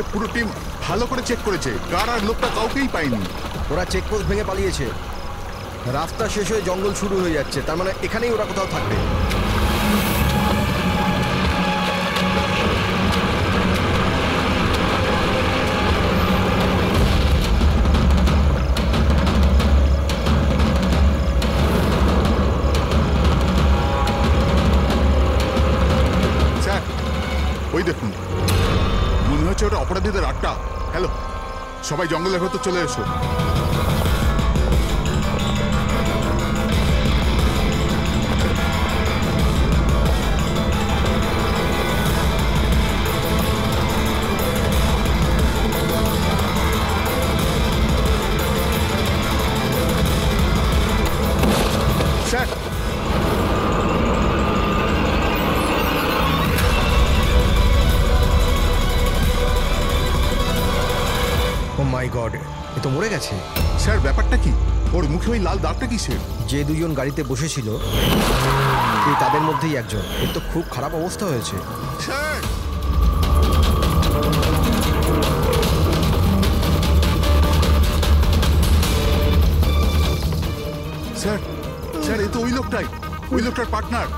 আমাদের পুরো টিম ভালো করে চেক করেছে, কার আর লোকটা কাউকেই পাইনি। ওরা চেকপোস্ট ভেঙে পালিয়েছে, রাস্তা শেষ হয়ে জঙ্গল শুরু হয়ে যাচ্ছে, তার মানে এখানেই ওরা কোথাও থাকবে। স্যার ওই দেখুন, মনে হচ্ছে ওটা অপরাধীদের আড্ডা। হ্যালো, সবাই জঙ্গলের ভেতর চলে এসো। স্যার ও মাই গড, এ তো মরে গেছে। স্যার ব্যাপারটা কি? ওর মুখে ওই লাল দাগটা কিসের? যে দুজন গাড়িতে বসেছিল এই তাদের মধ্যেই একজন। এর তো খুব খারাপ অবস্থা হয়েছে। স্যার স্যার স্যার এ তো ওই লোকটাই, ওই লোকটার পার্টনার।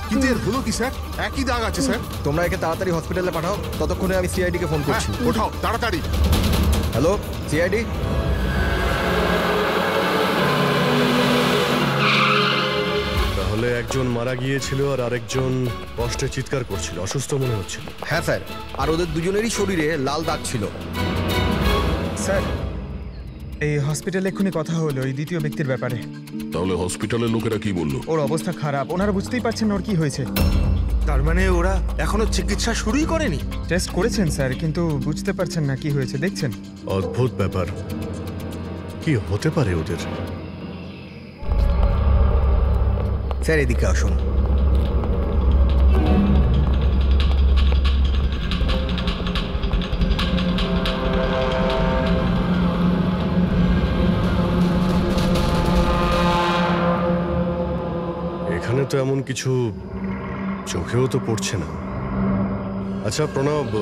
কিন্তু এর হলো কি স্যার? একই দাগ আছে স্যার। তোমরা একে তাড়াতাড়ি হসপিটালে পাঠাও, ততক্ষণে আমি সিআইডিকে ফোন হ্যাঁ করছি। ওঠাও তাড়াতাড়ি। হ্যালো সিআইডি, তাহলে একজন মারা গিয়েছিল আর আরেকজন কষ্টে চিৎকার করছিল, অসুস্থ মনে হচ্ছিল। হ্যাঁ স্যার, আর ওদের দুজনেরই শরীরে লাল দাগ ছিল। স্যার এই হসপিটালে এক্ষুনি কথা হলো এই দ্বিতীয় ব্যক্তির ব্যাপারে। তাহলে হসপিটালের লোকেরা কি বললো? ওর অবস্থা খারাপ, ওনারা বুঝতেই পারছেন না ওর কি হয়েছে। তার মানে ওরা এখনো চিকিৎসা শুরুই করেনি? টেস্ট করেছেন স্যার, কিন্তু বুঝতে পারছেন না কি হয়েছে। দেখছেন অদ্ভুত ব্যাপার, কি হতে পারে ওদের? স্যার এদিকে আসুন। এখানে তো এমন কিছু চোখেও তো পড়ছে না। আচ্ছা প্রণব,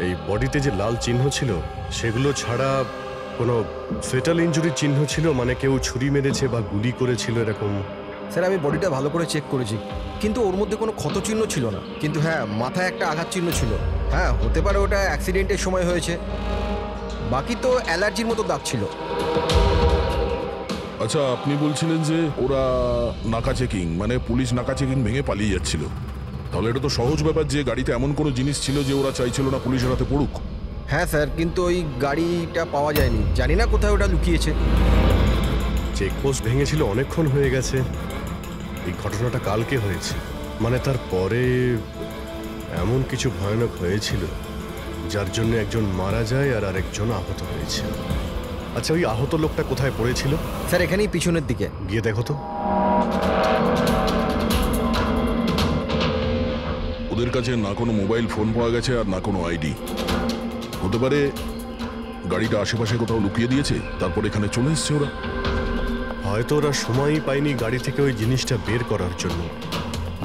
এই বডিতে যে লাল চিহ্ন ছিল সেগুলো ছাড়া কোনো ফেটাল ইনজুরির চিহ্ন ছিল? মানে কেউ ছুরি মেরেছে বা গুলি করেছিল এরকম? স্যার আমি বডিটা ভালো করে চেক করেছি, কিন্তু ওর মধ্যে কোনো ক্ষত চিহ্ন ছিল না। কিন্তু হ্যাঁ, মাথায় একটা আঘাত চিহ্ন ছিল। হ্যাঁ হতে পারে ওটা অ্যাক্সিডেন্টের সময় হয়েছে। বাকি তো অ্যালার্জির মতো দাগ ছিল। আচ্ছা, আপনি বলছিলেন যে ওরা নাকা চেকিং, মানে পুলিশ নাকা চেকিং ভেঙে পালিয়ে যাচ্ছিল। তাহলে এটা তো সহজ ব্যাপার যে গাড়িতে এমন কোনো জিনিস ছিল যে ওরা চাইছিল না পুলিশের হাতে পড়ুক। হ্যাঁ স্যার, কিন্তু ওই গাড়িটা পাওয়া যায়নি, জানি না কোথায় ওটা লুকিয়েছে। চেকপোস্ট ভেঙেছিল অনেকক্ষণ হয়ে গেছে, এই ঘটনাটা কালকে হয়েছে। মানে তারপরে এমন কিছু ভয়ানক হয়েছিল যার জন্য একজন মারা যায় আর আরেকজন আহত হয়েছে। আচ্ছা ওই আহত লোকটা কোথায় পড়েছিল? স্যার এখানেই পিছনের দিকে। গিয়ে দেখো তো। ওদের কাছে না কোনো মোবাইল ফোন পাওয়া গেছে আর না কোনো আইডি। হতে পারে গাড়িটা আশেপাশে কোথাও লুকিয়ে দিয়েছে, তারপর এখানে চলে এসছে ওরা। হয়তো ওরা সময়ই পায়নি গাড়ি থেকে ওই জিনিসটা বের করার জন্য,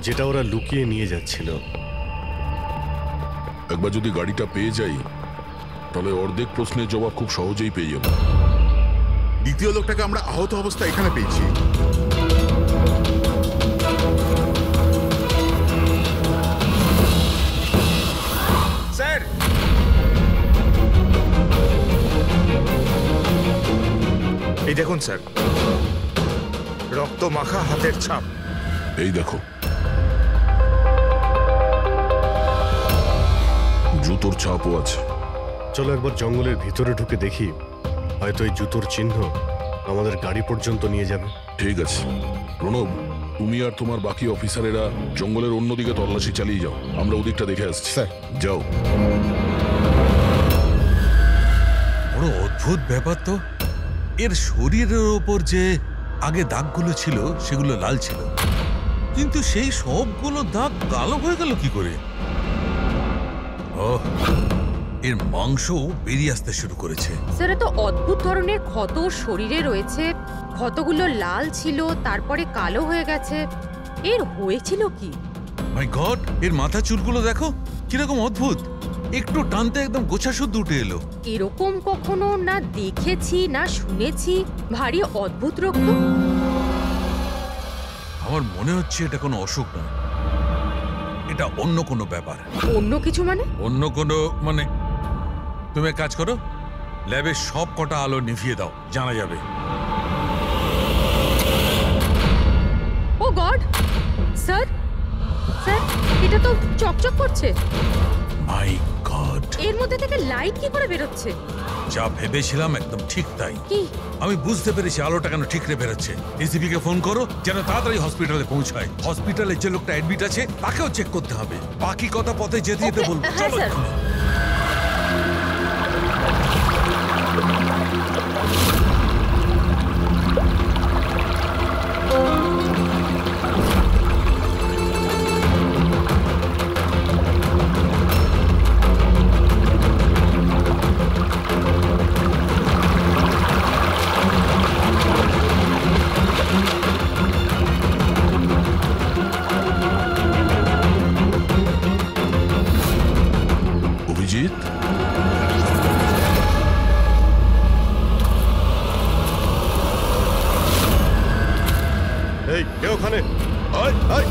যেটা ওরা লুকিয়ে নিয়ে যাচ্ছিল। একবার যদি গাড়িটা পেয়ে যাই তাহলে অর্ধেক প্রশ্নের জবাব খুব সহজেই পেয়ে যাব। দ্বিতীয় লোকটাকে আমরা আহত অবস্থায় এখানে পেয়েছি। স্যার এই দেখুন স্যার, রক্ত মাখা হাতের ছাপ। এই দেখো, জুতোর ছাপও আছে। চলো একবার জঙ্গলের ভিতরে ঢুকে দেখি, হয়তো এই জুতোর চিহ্ন আমাদের গাড়ি পর্যন্ত নিয়ে যাবে। ঠিক আছে প্রণব, তুমি আর তোমার বাকি অফিসারেরা জঙ্গলের অন্যদিকে তল্লাশি চালিয়ে যাও, আমরা ওদিকটা দেখে আসছি। স্যার যাও। বড় অদ্ভুত ব্যাপার তো, এর শরীরের ওপর যে আগে দাগগুলো ছিল সেগুলো লাল ছিল, কিন্তু সেই সবগুলো দাগ কালো হয়ে গেল কি করে? ওহ, এর মাংস বেরিয়ে আসতে শুরু করেছে। স্যার এত অদ্ভুত ধরনের ক্ষত শরীরে রয়েছে, ক্ষতগুলো লাল ছিল তারপরে কালো হয়ে গেছে। এর হয়েছিল কি? মাই গড, এর মাথা চুলগুলো দেখো কিরকম অদ্ভুত। একটু টানতে একদম গোছা শুদ্ধ উঠে এলো। এরকম কখনো না দেখেছি না শুনেছি। ভারী অদ্ভুত রক্ত। আমার মনে হচ্ছে এটা কোনো অসুখ নয়, এটা অন্য কোনো ব্যাপার। অন্য কিছু মানে? অন্য কোনো মানে তুমি এক কাজ করো, ল্যাবে সব কটা আলো নিভিয়ে দাও, জানা যাবে। ও গড স্যার, স্যার এটা তো চকচক করছে। মাই গড, এর মধ্যে থেকে লাইট কি করে বেরোচ্ছে? যা ভেবেছিলাম একদম ঠিক তাই। কি? আমি বুঝতে পেরেছি আলোটা কেন ঠিকরে বেরোচ্ছে। এসিপি কে ফোন করো যেন তাড়াতাড়ি হসপিটালে পৌঁছায়। হসপিটালে যে লোকটা অ্যাডমিট আছে তাকেও চেক করতে হবে। বাকি কথা পথে যেতে যেতে বলবো। হ্যাঁ চলো স্যার। এক্ষুনি। অভিজিৎ, এই কে ওখানে? আয় আয়!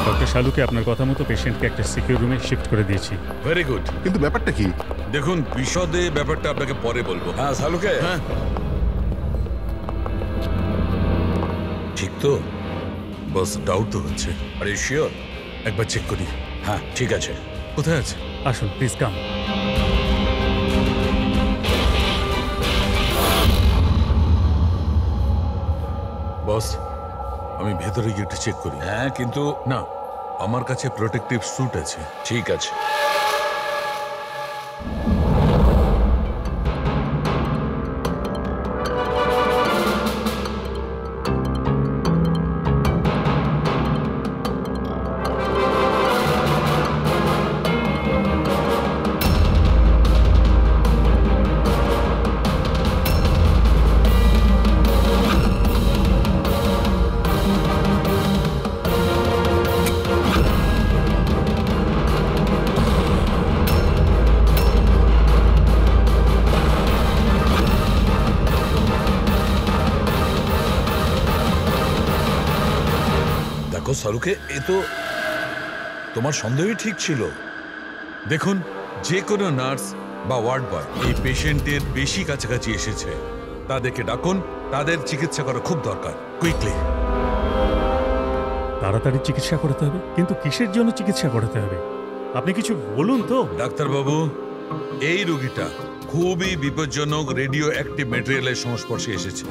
ডক্টর শালুকে আপনার কথা মতো পেশেন্টকে একটা সিকিউর রুমে শিফট করে দিয়েছি। Very good. কিন্তু ব্যাপারটা কি? দেখুন বিশদে ব্যাপারটা আপনাকে পরে বলবো। হ্যাঁ শালুকে, হ্যাঁ ঠিক তো, বস ডাউট তো হচ্ছে। Are you sure? একবার চেক করি। হ্যাঁ ঠিক আছে। কোথায় আছে? আসুন প্লিজ কাম। বস আমি ভেতরে গিয়ে একটু চেক করি। হ্যাঁ কিন্তু না, আমার কাছে প্রোটেক্টিভ স্যুট আছে। ঠিক আছে। দেখো শালুকে, এ তো তোমার সন্দেহই ঠিক ছিল। দেখুন যে কোনো নার্স বা ওয়ার্ড বয় এই পেশেন্টের বেশি কাছাকাছি এসেছে, তাদেরকে ডাকুন, তাদের চিকিৎসা করা খুব দরকার, কুইকলি। তাড়াতাড়ি চিকিৎসা করতে হবে, কিন্তু কিসের জন্য চিকিৎসা করতে হবে আপনি কিছু বলুন তো। ডাক্তারবাবু, এই রোগীটা খুবই বিপজ্জনক রেডিও অ্যাক্টিভ ম্যাটেরিয়ালের সংস্পর্শে এসেছে।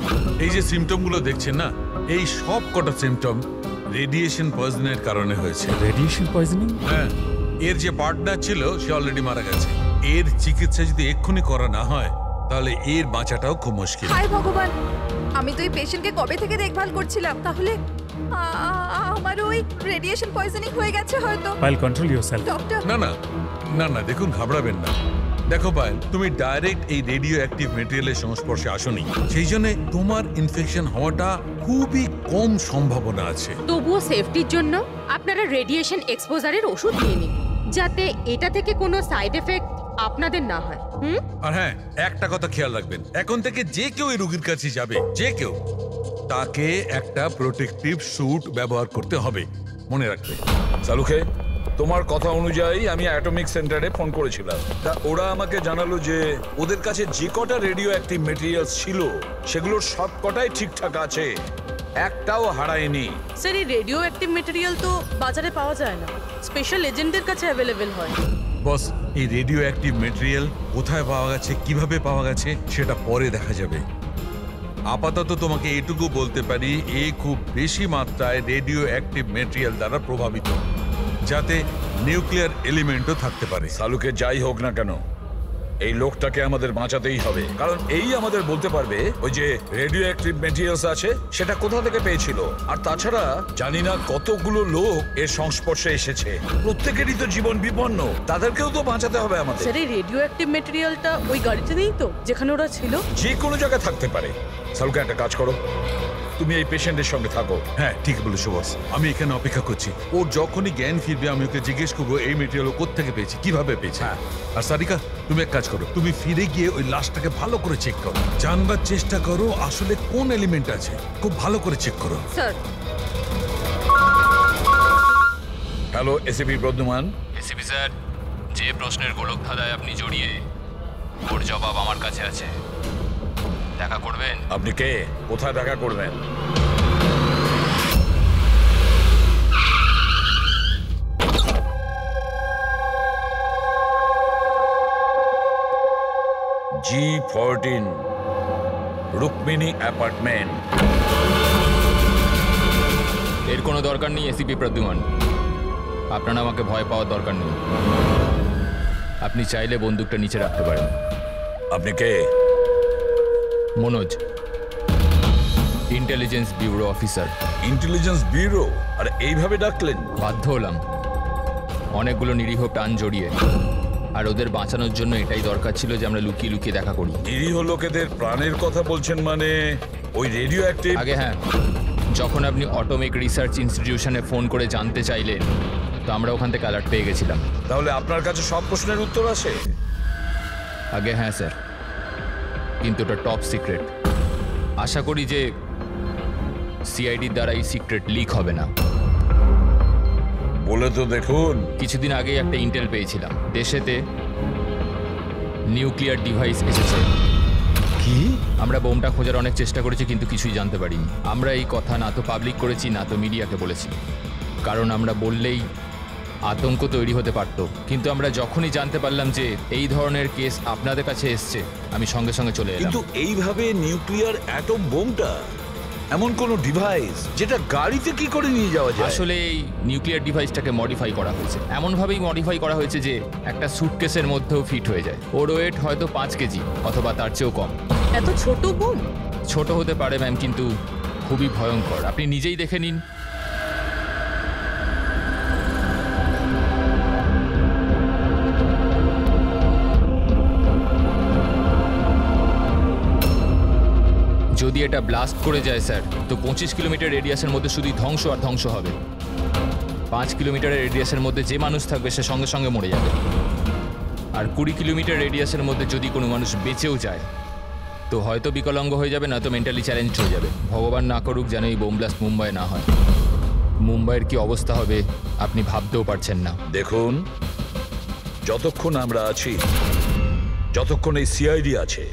এই যে সিমটমগুলো দেখছেন না, এই সব কটা সিমটম রেডিয়েশন পয়জনের কারণে হয়েছে। Radiation poisoning? হ্যাঁ, এর যে পার্টনার ছিল সে অলরেডি মারা গেছে। এর চিকিৎসা যদি এক্ষুনি করা না হয় তাহলে এর বাঁচাটাও খুব মুশকিল। হায় ভগবান, আমি তো এই পেশেন্টকে কবে থেকে দেখভাল করছিলাম, তাহলে আমার ওই রেডিয়েশন পয়জনিং হয়ে গেছে হয়তো। File control yourself. ডক্টর না না না না, দেখুন ঘাবড়াবেন না। দেখো পায়েল, তুমি ডাইরেক্ট এই রেডিও অ্যাক্টিভ মেটেরিয়ালের সংস্পর্শে আসোনি, সেই জন্য তোমার ইনফেকশন হওয়াটা খুবই কম সম্ভাবনা আছে। তবুও সেফটির জন্য আপনারা রেডিয়েশন এক্সপোজারের ওষুধ নিয়ে নিন, যাতে এটা থেকে কোনো সাইড এফেক্ট আপনাদের না হয়। আর হ্যাঁ, একটা কথা খেয়াল রাখবেন, এখন থেকে যে কেউ এই রোগীর কাছে যাবে, যে কেউ, তাকে একটা প্রোটেক্টিভ স্যুট ব্যবহার করতে হবে, মনে রাখবে। শালুকে, তোমার কথা অনুযায়ী আমি অ্যাটমিক সেন্টারে ফোন করেছিলাম। তা ওরা আমাকে জানালো যে ওদের কাছে যে কটা রেডিও অ্যাক্টিভ মেটেরিয়ালস ছিল সেগুলোর সব কটাই ঠিকঠাক আছে, একটাও হারায়নি। স্যার, এই রেডিও অ্যাক্টিভ মেটেরিয়াল তো বাজারে পাওয়া যায় না, স্পেশাল এজেন্টদের কাছে অ্যাভেলেবেল হয়। বস, এই রেডিও অ্যাক্টিভ মেটেরিয়াল কোথায় পাওয়া গেছে, কিভাবে পাওয়া গেছে সেটা পরে দেখা যাবে। আপাতত তোমাকে এটুকু বলতে পারি, এ খুব বেশি মাত্রায় রেডিও অ্যাক্টিভ মেটেরিয়াল দ্বারা প্রভাবিত, যাতে নিউক্লিয়ার এলিমেন্টও থাকতে পারে। সালুকে যাই হোক না কেন, এই লোকটাকে আমাদের বাঁচাতেই হবে, কারণ এই আমাদের বলতে পারবে ওই যে রেডিও অ্যাক্টিভ মেটেরিয়ালস আছে সেটা কোথা থেকে পেয়েছিল। আর তাছাড়া জানি না কতগুলো লোক এর সংস্পর্শে এসেছে, প্রত্যেকেরই তো জীবন বিপন্ন, তাদেরকেও তো বাঁচাতে হবে আমাদের। স্যার, এই রেডিও অ্যাক্টিভ মেটেরিয়ালটা ওই গাড়িতে নেই তো, যেখানে ওরা ছিল? যে কোনো জায়গায় থাকতে পারে। সালুকে একটা কাজ করো, তুমি এই পেশেন্টের সঙ্গে থাকো। হ্যাঁ, ঠিক বলেছো বস, আমি এখানে অপেক্ষা করছি। ওর যখনই জ্ঞান ফিরবে আমি ওকে জিজ্ঞেস করবো এই মেটেরিয়াল ও কোত্থেকে পেয়েছে, কিভাবে পেয়েছে। আর সারিকা, তুমি এক কাজ করো, তুমি ফিরে গিয়ে ওই লাশটাকে ভালো করে চেক করো, জানবার চেষ্টা করো আসলে কোন এলিমেন্ট আছে, খুব ভালো করে চেক করো। Sir. Hello, ACP Pradyuman. ACP sir, যে প্রশ্নের গোলক ধাঁধায় আপনি জড়িয়ে, ওর জবাব আমার কাছে আছে। দেখা করবেন? আপনি কে? কোথায় দেখা করবেন? G14 Rukmini apartment. এর কোনো দরকার নেই এসিপি প্রদ্যুমান, আপনার আমাকে ভয় পাওয়ার দরকার নেই। আপনি চাইলে বন্দুকটা নিচে রাখতে পারেন। আপনি কে? Manoj, Intelligence Bureau officer. Intelligence Bureau? আর এইভাবে ডাকলেন? বাধ্য হলাম, অনেকগুলো নিরীহ প্রাণ জড়িয়ে, আর ওদের বাঁচানোর জন্য এটাই দরকার ছিল যে আমরা লুকিয়ে লুকিয়ে দেখা করি। নিরীহ লোকেদের প্রাণের কথা বলছেন মানে ওই রেডিও অ্যাক্টিভ? আগে হ্যাঁ, যখন আপনি অটোমিক রিসার্চ ইনস্টিটিউশনে ফোন করে জানতে চাইলেন, তো আমরা ওখান থেকে অ্যালার্ট পেয়ে গেছিলাম। তাহলে আপনার কাছে সব প্রশ্নের উত্তর আছে? আগে হ্যাঁ স্যার, কিন্তু ওটা টপ সিক্রেট। আশা করি যে সিআইডির দ্বারা এই সিক্রেট লিক হবে না। বলে তো দেখুন। কিছুদিন আগেই একটা ইন্টেল পেয়েছিলাম, দেশেতে নিউক্লিয়ার ডিভাইস এসেছে। কি? আমরা বোমটা খোঁজার অনেক চেষ্টা করেছি, কিন্তু কিছুই জানতে পারিনি। আমরা এই কথা না তো পাবলিক করেছি, না তো মিডিয়াকে বলেছি, কারণ আমরা বললেই আতঙ্ক তৈরি হতে পারত। কিন্তু আমরা যখনই জানতে পারলাম যে এই ধরনের কেস আপনাদের কাছে এসছে, আমি সঙ্গে সঙ্গে চলে এলাম। কিন্তু এইভাবে নিউক্লিয়ার অ্যাটম বোমটা, এমন কোন ডিভাইস যেটা গাড়িতে কি করে নিয়ে যাওয়া যায়? আসলে এই নিউক্লিয়ার ডিভাইসটাকে মডিফাই করা হয়েছে, এমনভাবেই মডিফাই করা হয়েছে যে একটা সুটকেসের মধ্যেও ফিট হয়ে যায়। ওর ওয়েট হয়তো 5 কেজি অথবা তার চেয়েও কম। এত ছোট বোম? ছোট হতে পারে ম্যাম, কিন্তু খুবই ভয়ঙ্কর। আপনি নিজেই দেখে নিন। যদি এটা ব্লাস্ট করে যায় স্যার, তো 25 কিলোমিটার রেডিয়াসের মধ্যে শুধু ধ্বংস আর ধ্বংস হবে। 5 কিলোমিটারের রেডিয়াসের মধ্যে যে মানুষ থাকবে সে সঙ্গে সঙ্গে মরে যাবে। আর 20 কিলোমিটার রেডিয়াসের মধ্যে যদি কোনো মানুষ বেঁচেও যায়, তো হয়তো বিকলাঙ্গ হয়ে যাবে, না তো মেন্টালি চ্যালেঞ্জ হয়ে যাবে। ভগবান না করুক যেন এই বোম ব্লাস্ট মুম্বাই না হয়। মুম্বাইয়ের কি অবস্থা হবে আপনি ভাবতেও পারছেন না। দেখুন, যতক্ষণ আমরা আছি, যতক্ষণ এই সিআইডি আছে,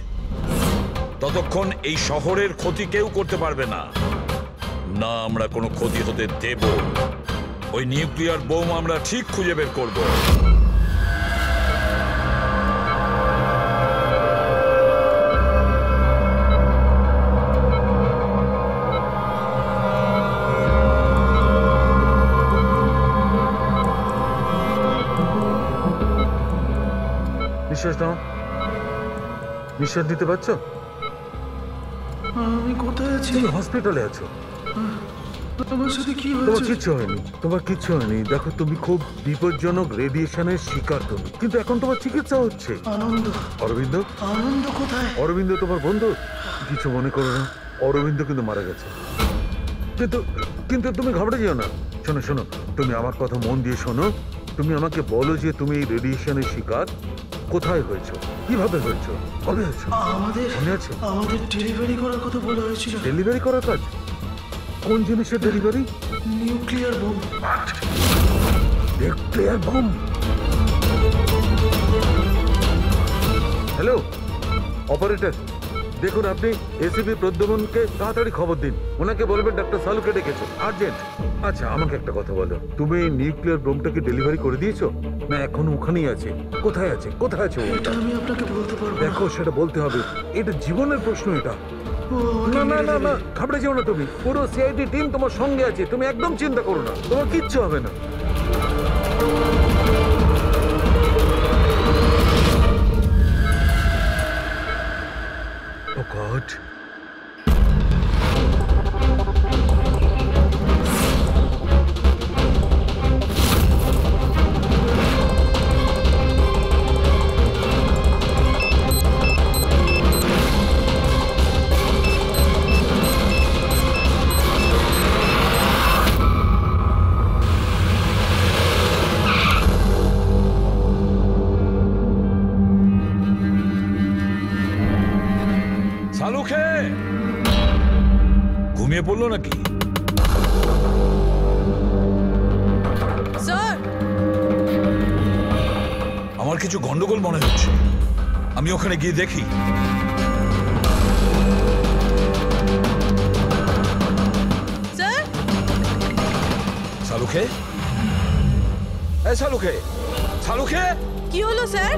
ততক্ষণ এই শহরের ক্ষতি কেউ করতে পারবে না। না আমরা কোনো ক্ষতি হতে দেব। ওই নিউক্লিয়ার বোম আমরা ঠিক খুঁজে বের করব। নিঃশ্বাস নাও, নিঃশ্বাস নিতে পারছো? আমি কোথায় আছি? তুমি হসপিটালে আছো। তোমার সাথে কি তোমার হয়েছে? কিচ্ছু হয়নি, তোমার কিচ্ছু হয়নি। দেখো, তুমি খুব বিপজ্জনক রেডিয়েশনের শিকার তুমি, কিন্তু এখন তোমার চিকিৎসা হচ্ছে। আনন্দ? অরবিন্দ? আনন্দ কোথায়? অরবিন্দ তোমার বন্ধু? কিছু মনে করো না, অরবিন্দ কিন্তু মারা গেছে। কিন্তু কিন্তু তুমি ঘাবড়ে যেও না। শোনো শোনো, তুমি আমার কথা মন দিয়ে শোনো। তুমি আমাকে বলো যে তুমি এই রেডিয়েশনের শিকার কোথায় হয়েছো, কিভাবে হয়েছো, কবে হয়েছো? আমাদের মনে আছে? আমাদের ডেলিভারি করার কথা বলা হয়েছিল। ডেলিভারি করার কাজ? কোন জিনিসের delivery? Nuclear bomb. Nuclear bomb? Hello operator, দেখুন, আপনি এসিপি প্রদ্যুম্নকে তাড়াতাড়ি খবর দিন। ওনাকে বলবেন ডাক্তার সালুকে ডেকেছে, আর্জেন্ট। আচ্ছা, আমাকে একটা কথা বলো, তুমি নিউক্লিয়ার বোমটাকে ডেলিভারি করে দিয়েছো না এখন ওখানেই আছে? কোথায় আছে, কোথায় আছে ওটা? আমি আপনাকে বলতে পারবো। দেখো, সেটা বলতে হবে, এটা জীবনের প্রশ্ন। এটা না না না না, ঘাবড়ে যেও না তুমি। পুরো সিআইডি টিম তোমার সঙ্গে আছে, তুমি একদম চিন্তা করো না, তোমার কিচ্ছু হবে না। Oh God. সালুখে ঘুমিয়ে পড়লো নাকি? স্যার, আমার কিছু গন্ডগোল মনে হচ্ছে, আমি ওখানে গিয়ে দেখি। স্যার, সালুখে, এই সালুখে, সালুখে, কি হলো স্যার?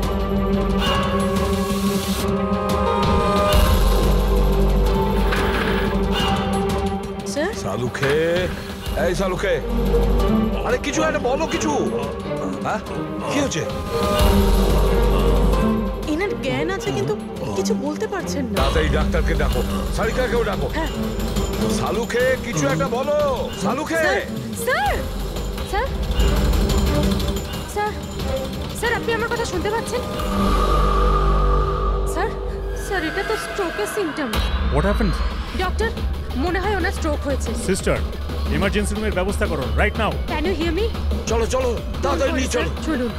স্যার, সালুখে, এই সালুখে, আরে কিছু একটা বলো, কিছু। হ্যাঁ, কি হচ্ছে? এনার জ্ঞান আছে কিন্তু কিছু বলতে পারছেন না। তাড়াতাড়ি ডাক্তারকে ডাকো, সারিকাকেও ডাকো। হ্যাঁ। সালুখে, কিছু একটা বলো, Salunkhe. Sir, sir, sir, sir, আপনি আমার কথা শুনতে পাচ্ছেন? স্যার, স্যার, এটা তো স্ট্রোকের সিম্পটম। What happened? ডক্টর, মনে হয় ওনার স্ট্রোক হয়েছে। সিস্টার, ইমার্জেন্সি রুমের ব্যবস্থা করো right now. Can you hear me? চলো চলো, তাড়াতাড়ি নিয়ে চলো। চলুন।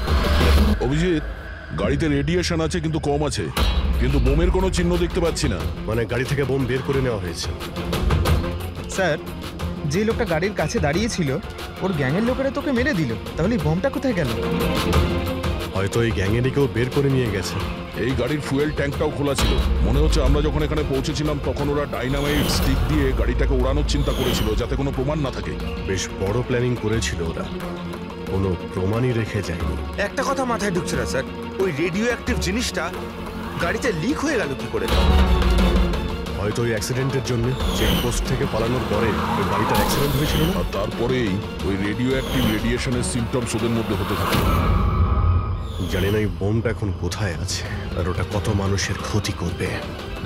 অভিজিৎ, গাড়িতে রেডিয়েশন আছে কিন্তু কম আছে, কিন্তু বোমের কোনো চিহ্ন দেখতে পাচ্ছি না। মানে গাড়ি থেকে বোম বের করে নেওয়া হয়েছে। স্যার, যে লোকটা গাড়ির কাছে দাঁড়িয়েছিল ওর গ্যাংয়ের লোকেরা তোকে মেরে দিল, তাহলে এই বোমটা কোথায় গেল? হয়তো এই গ্যাংয়েরই কেউ বের করে নিয়ে গেছে। এই গাড়ির ফুয়েল ট্যাঙ্কটাও খোলা ছিল। মনে হচ্ছে আমরা যখন এখানে পৌঁছেছিলাম তখন ওরা ডাইনামাইট স্টিক দিয়ে গাড়িটাকে ওড়ানোর চিন্তা করেছিল, যাতে কোনো প্রমাণ না থাকে। বেশ বড় প্ল্যানিং করেছিল ওরা, কোনো প্রমাণই রেখে যায়নি। একটা কথা মাথায় ঢুকছে না স্যার, ওই রেডিও অ্যাক্টিভ জিনিসটা গাড়িতে লিক হয়ে গেল কি করে? হয়তো ওই অ্যাক্সিডেন্টের জন্য চেকপোস্ট থেকে পালানোর পরে ওই গাড়িটার অ্যাক্সিডেন্ট হয়েছিল না, আর তারপরেই ওই রেডিও অ্যাক্টিভ রেডিয়েশনের সিমটমস ওদের মধ্যে হতে থাকে। জানি না এই বোমটা এখন কোথায় আছে আর ওটা কত মানুষের ক্ষতি করবে।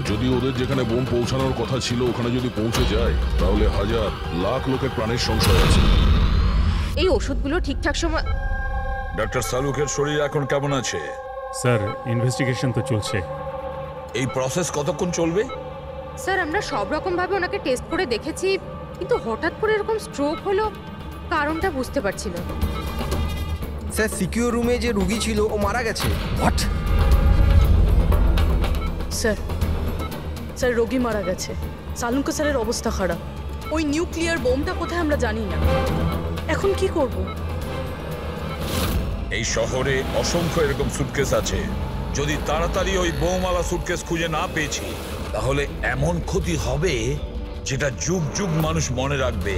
যদি ওদের যেখানে বোম পৌঁছানোর কথা ছিল ওখানে যদি পৌঁছে যায়, তাহলে হাজার লাখ লোকের প্রাণের সংশয় আছে। এই ওষুধগুলো ঠিকঠাক সময়। ডক্টর সালুখের শরীর এখন কেমন আছে? স্যার, ইনভেস্টিগেশন তো চলছে। এই প্রসেস কতক্ষণ চলবে? স্যার, আমরা সব রকম ভাবে ওনাকে টেস্ট করে দেখেছি, কিন্তু হঠাৎ করে এরকম স্ট্রোক হলো, কারণটা বুঝতে পারছি না। স্যার, সিকিউর রুমে যে রুগী ছিল ও মারা গেছে। হোয়াট? স্যার, স্যার, রোগী মারা গেছে। সালুনকা স্যারের অবস্থা খারাপ। ওই নিউক্লিয়ার বোমটা কোথায় আমরা জানি না। এখন কি করব? এই শহরে অসংখ্য এরকম সুটকেস আছে। যদি তাড়াতাড়ি ওই বোমওয়ালা সুটকেস খুঁজে না পেয়েছি, তাহলে এমন ক্ষতি হবে যেটা যুগ যুগ মানুষ মনে রাখবে।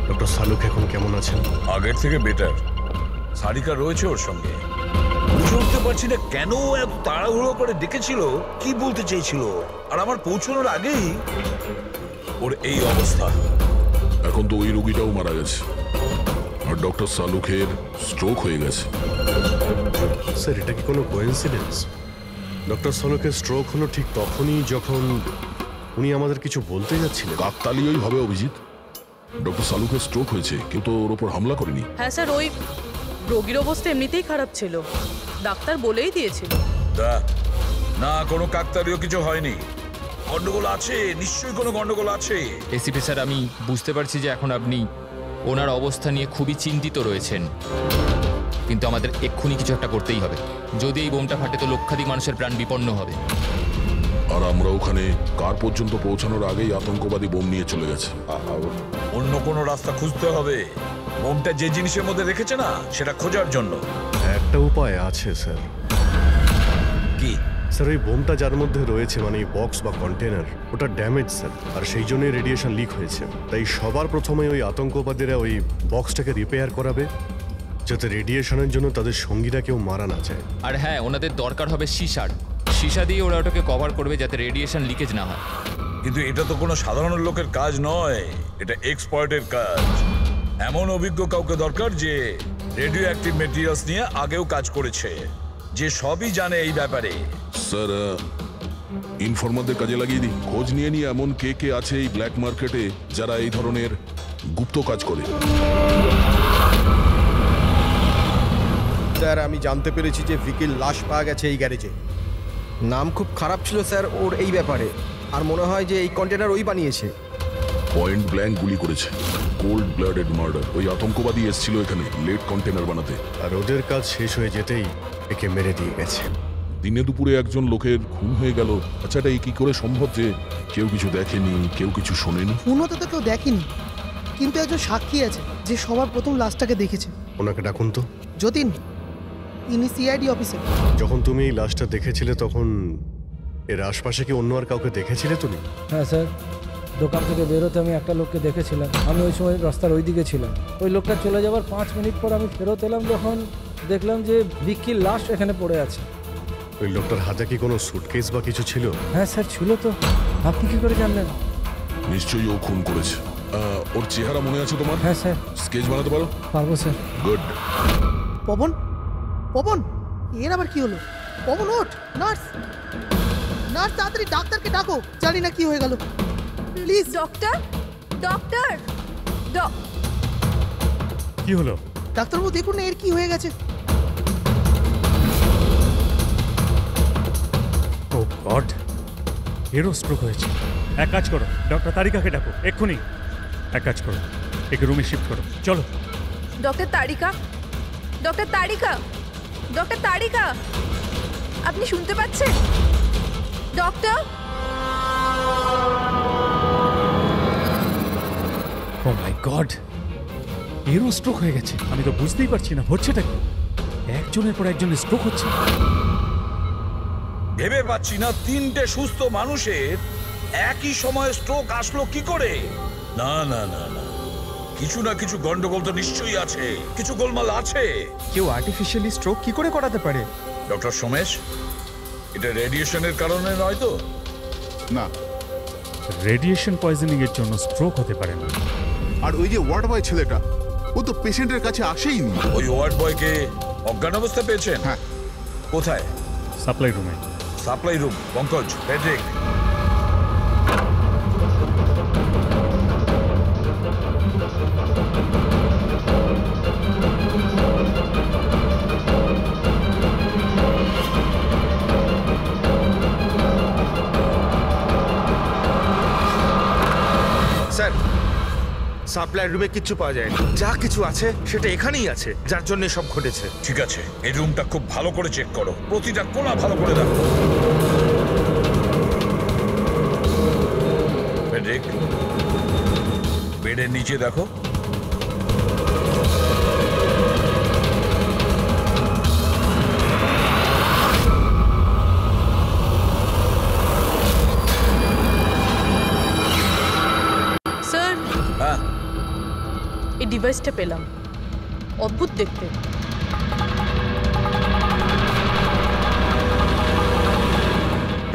ডক্টর সালুক এখন কেমন আছেন? আগের থেকে বেটার। সারিকা রয়েছে ওর সঙ্গে। বুঝে উঠতে পারছি না কেন এত তাড়াহুড়ো করে ডেকেছিল, কি বলতে চেয়েছিল, আর আমার পৌঁছানোর আগেই ওর এই অবস্থা। এখন তো ওই রোগীটাও মারা গেছে, আর ডক্টর সালুখের স্ট্রোক হয়ে গেছে। স্যার, এটা কি কোনো কোইন্সিডেন্স? ডক্টর সালুখের স্ট্রোক হলো ঠিক তখনই যখন উনি আমাদের কিছু বলতে যাচ্ছিলেন। কাকতালীয়ই হবে অভিজিৎ। ডক্টর সালুখের স্ট্রোক হয়েছে, কিন্তু ওর ওপর হামলা করেনি। হ্যাঁ স্যার, ওই রোগীর অবস্থা এমনিতেই খারাপ ছিল, ডাক্তার বলেই দিয়েছিল। না, কোনো কাকতালীয় কিছু হয়নি। গন্ডগোল আছে, নিশ্চয়ই কোনো গন্ডগোল আছে। এসিপি স্যার, আমি বুঝতে পারছি যে এখন আপনি ওনার অবস্থা নিয়ে খুবই চিন্তিত রয়েছেন, কিন্তু আমাদের এক্ষুনি কিছু একটা করতেই হবে। যদি এই বোমটা ফাটে তো লক্ষাধিক মানুষের প্রাণ বিপন্ন হবে। আর আমরা ওখানে কার পর্যন্ত পৌঁছানোর আগেই আতঙ্কবাদী বোম নিয়ে চলে গেছে। অন্য কোনো রাস্তা খুঁজতে হবে। বোমটা যে জিনিসের মধ্যে রেখেছে না সেটা খোঁজার জন্য। একটা উপায় আছে স্যার। কি স্যার? ওই বোমটা যার মধ্যে রয়েছে, মানে বক্স বা কন্টেনার, ওটা ড্যামেজ স্যার, আর সেই জন্যই রেডিয়েশন লিক হয়েছে। তাই সবার প্রথমে ওই আতঙ্কবাদীরা ওই বক্সটাকে রিপেয়ার করাবে, যাতে রেডিয়েশনের জন্য তাদের সঙ্গীরা কেউ মারা না যায়। আর হ্যাঁ, ওনাদের দরকার হবে সীসা দিয়ে ওরা ওটাকে কভার করবে যাতে রেডিয়েশন লিকেজ না হয়। কিন্তু এটা তো কোনো সাধারণ লোকের কাজ নয়, এটা এক্সপার্টের কাজ। এমন অভিজ্ঞ কাউকে দরকার যে রেডিও অ্যাক্টিভ মেটেরিয়ালস নিয়ে আগেও কাজ করেছে, যে সবই জানে এই ব্যাপারে। স্যার, ইনফরমারদের কাজে লাগিয়ে দিই। খোঁজ নিয়ে নিয়ে এমন কে কে আছে এই ব্ল্যাক মার্কেটে যারা এই ধরনের গুপ্ত কাজ করে। স্যার, আমি জানতে পেরেছি যে ভিকির লাশ পাওয়া গেছে এই গ্যারেজে। নাম খুব খারাপ ছিল স্যার ওর এই ব্যাপারে, আর মনে হয় যে এই কন্টেনার ওই বানিয়েছে। পয়েন্ট ব্ল্যাঙ্ক গুলি করেছে, কোল্ড ব্লাডেড মার্ডার। ওই আতঙ্কবাদী এসেছিল এখানে লেড কন্টেনার বানাতে, আর ওদের কাজ শেষ হয়ে যেতেই একে মেরে দিয়ে গেছে। দিনে দুপুরে একজন লোকের খুন হয়ে গেল। আচ্ছা, এটা কি করে সম্ভব যে কেউ কিছু দেখেনি, কেউ কিছু শোনেনি? খুন হতে তো কেউ দেখেনি, কিন্তু একজন সাক্ষী আছে যে সবার প্রথম লাশটাকে দেখেছে। ওনাকে ডাকুন তো। যতীন, ইনি সিআইডি অফিসার। যখন তুমি এই লাশটা দেখেছিলে তখন এর আশপাশে কি অন্য আর কাউকে দেখেছিলে তুমি? হ্যাঁ স্যার, দোকান থেকে বেরোতে আমি একটা লোককে দেখেছিলাম। আমি ওই সময় রাস্তার ওই দিকে ছিলাম। ওই লোকটা চলে যাওয়ার 5 মিনিট পর আমি ফেরত এলাম, যখন দেখলাম যে ভিকির লাশ এখানে পড়ে আছে। ওই লোকটার হাতে কি কোনো সুটকেস বা কিছু ছিল? হ্যাঁ স্যার, ছিল তো। আপনি কি করে জানলেন? নিশ্চয়ই ও খুন করেছে। ওর চেহারা মনে আছে তোমার? হ্যাঁ স্যার। স্কেচ বানাতে পারো? পারবো স্যার। গুড। পবন, পবন, এর আবার কি হলো? পবন ওঠ। নার্স, নার্স, তাড়াতাড়ি ডাক্তারকে ডাকো। জানি না কি হয়ে গেল। প্লিজ ডক্টর, ডক্টর, কি হলো? ডাক্তারবাবু দেখুন না এর কি হয়ে গেছে। ও গড, এরও স্ট্রোক হয়েছে। এক কাজ করো, ডক্টর তারিকাকে ডাকো এক্ষুনি। এক কাজ করো, একে রুমে শিফট করো, চলো। ডক্টর তারিকা, ডক্টর তারিকা, ডক্টর তারিকা, আপনি শুনতে পাচ্ছেন? ডক্টর, ও মাই গড, এরও স্ট্রোক হয়ে গেছে। আমি তো বুঝতেই পারছি না হচ্ছেটা কি। একজনের পর একজনের স্ট্রোক হচ্ছে। ভেবে পাচ্ছি না 3টে সুস্থ মানুষের একই সময়ে স্ট্রোক আসলো কি করে। না না না না, কিছু না কিছু গন্ডগোল তো নিশ্চয়ই আছে, কিছু গোলমাল আছে। কেউ আর্টিফিশিয়ালি স্ট্রোক কি করে করাতে পারে? ডক্টর সোমেশ, এটা রেডিয়েশনের কারণে নয় তো? না, রেডিয়েশন পয়জনিং এর জন্য স্ট্রোক হতে পারে না। আর ওই যে ওয়ার্ড বয় ছেলেটা, ও তো পেশেন্টের কাছে আসেইনি। ওই ওয়ার্ড বয়কে অজ্ঞান অবস্থা পেয়েছেন? হ্যাঁ। কোথায়? সাপ্লাই রুমে। Supply room, Pankaj, Friedrich. Sir, supply রুমে কিচ্ছু পাওয়া যায়নি। যা কিছু আছে সেটা এখানেই আছে, যার জন্য সব ঘটেছে। ঠিক আছে, এই রুমটা খুব ভালো করে চেক করো, প্রতিটা কোণা ভালো করে দেখো। ফেডরিক, বেডের নিচে দেখো। স্যার, হ্যাঁ, এই ডিভাইসটা পেলাম, অদ্ভুত দেখতে।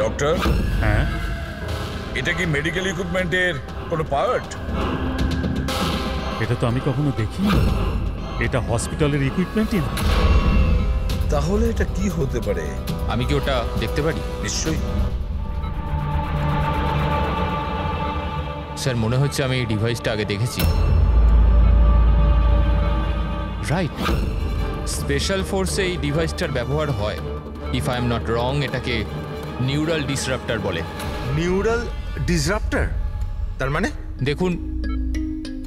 ডক্টর। হ্যাঁ, এটা কি মেডিকেল ইকুইপমেন্টের কোনো পার্ট? এটা তো আমি কখনো দেখিনি। এটা হসপিটালের ইকুইপমেন্টই না। তাহলে এটা কি হতে পারে? আমি কি ওটা দেখতে পারি? নিশ্চয়ই। স্যার, মনে হচ্ছে আমি এই ডিভাইসটা আগে দেখেছি। রাইট, স্পেশাল ফোর্সে এই ডিভাইসটার ব্যবহার হয়। If I am not wrong, এটাকে নিউরাল ডিসরাপ্টার বলে। নিউরাল ডিসরাপ্টার? তার মানে? দেখুন,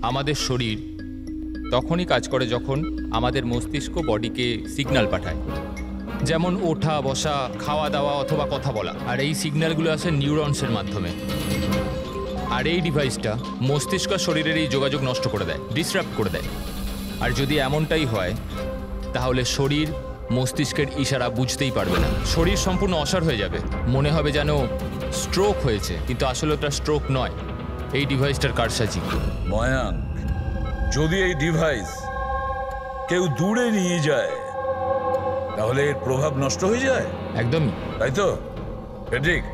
আমাদের শরীর তখনই কাজ করে যখন আমাদের মস্তিষ্ক বডিকে সিগন্যাল পাঠায়, যেমন ওঠা, বসা, খাওয়া দাওয়া অথবা কথা বলা। আর এই সিগন্যালগুলো আসে নিউরনসের মাধ্যমে। আর এই ডিভাইসটা মস্তিষ্ক শরীরের এই যোগাযোগ নষ্ট করে দেয়, ডিসরাপ্ট করে দেয়। আর যদি এমনটাই হয় তাহলে শরীর মস্তিষ্কের ইশারা বুঝতেই পারবে না, শরীর সম্পূর্ণ অসাড় হয়ে যাবে, মনে হবে যেন স্ট্রোক হয়েছে, কিন্তু আসলে ওটা স্ট্রোক নয়, এই ডিভাইসটার কারসাজি। ময়াঙ্ক, যদি এই ডিভাইস কেউ দূরে নিয়ে যায় তাহলে এর প্রভাব নষ্ট হয়ে যায়। একদমই তাই তো ফেডরিক,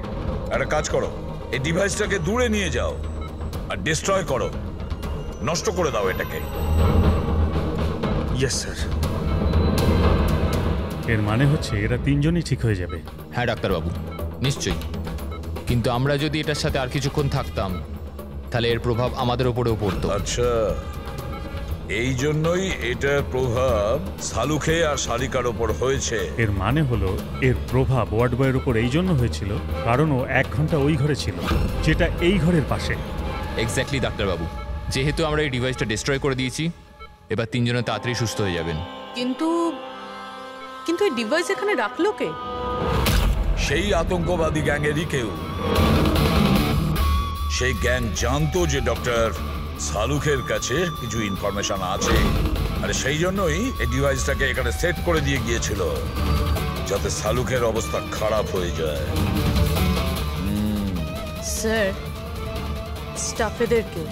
একটা কাজ করো, এই ডিভাইসটাকে দূরে নিয়ে যাও আর ডিস্ট্রয় করো, নষ্ট করে দাও এটাকে। Yes sir. এর মানে হচ্ছে এরা তিনজনই ঠিক হয়ে যাবে। হ্যাঁ ডাক্তারবাবু, নিশ্চয়ই, কিন্তু আমরা যদি এটার সাথে আর কিছুক্ষণ থাকতাম তাহলে এর প্রভাব আমাদের ওপরেও পড়তো। আচ্ছা, এই জন্যই এটার প্রভাব সালুখে আর শালিকার ওপর হয়েছে। এর মানে হলো এর প্রভাব ওয়ার্ড বয়ের উপর এই জন্য হয়েছিল কারণ ও 1 ঘন্টা ওই ঘরে ছিল, যেটা এই ঘরের পাশে। এক্স্যাক্টলি ডাক্তারবাবু, যেহেতু আমরা এই ডিভাইসটা ডিস্ট্রয় করে দিয়েছি, এবার তিনজনে তাড়াতাড়ি সুস্থ হয়ে যাবেন। কিন্তু এই ডিভাইস এখানে রাখলো কে? সেই আতঙ্কবাদী গ্যাংয়েরই কেউ। সেই গ্যাং জানতো যে ডক্টর সালুখের কাছে কিছু ইনফরমেশন আছে, আর সেই জন্যই এই ডিভাইসটাকে এখানে সেট করে দিয়ে গিয়েছিল, যাতে সালুখের অবস্থা খারাপ হয়ে যায়। স্যার, স্টাফেদেরকে,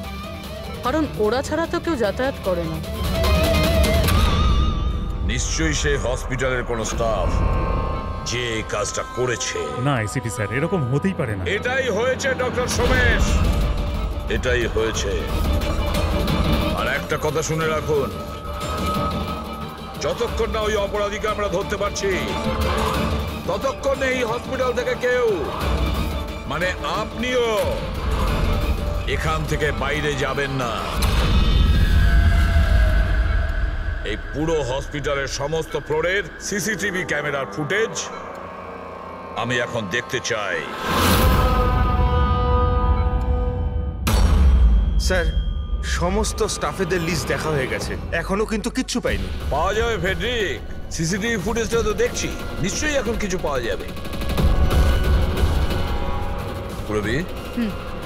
কারণ ওরা ছাড়া তো কেউ যাতায়াত করে না। নিশ্চয়ই সে হসপিটালের কোনো স্টাফ যে এই কাজটা করেছে। না এসিপি স্যার, এরকম হতেই পারে না। এটাই হয়েছে ডক্টর সোমেশ, এটাই হয়েছে। আর একটা কথা শুনে রাখুন, যতক্ষণ না ওই অপরাধীকে আমরা ধরতে পারছি ততক্ষণ এই হসপিটাল থেকে কেউ, মানে আপনিও, এখান থেকে বাইরে যাবেন না। এই পুরো হসপিটালের সমস্ত ফ্লোরের সিসিটিভি ক্যামেরার ফুটেজ আমি এখন দেখতে চাই। স্যার, সমস্ত স্টাফেদের লিস্ট দেখা হয়ে গেছে, এখনো কিন্তু কিচ্ছু পাইনি। পাওয়া যাবে ফেডরিক, সিসিটিভি ফুটেজটা তো দেখছি, নিশ্চয়ই এখন কিছু পাওয়া যাবে। পুরবি,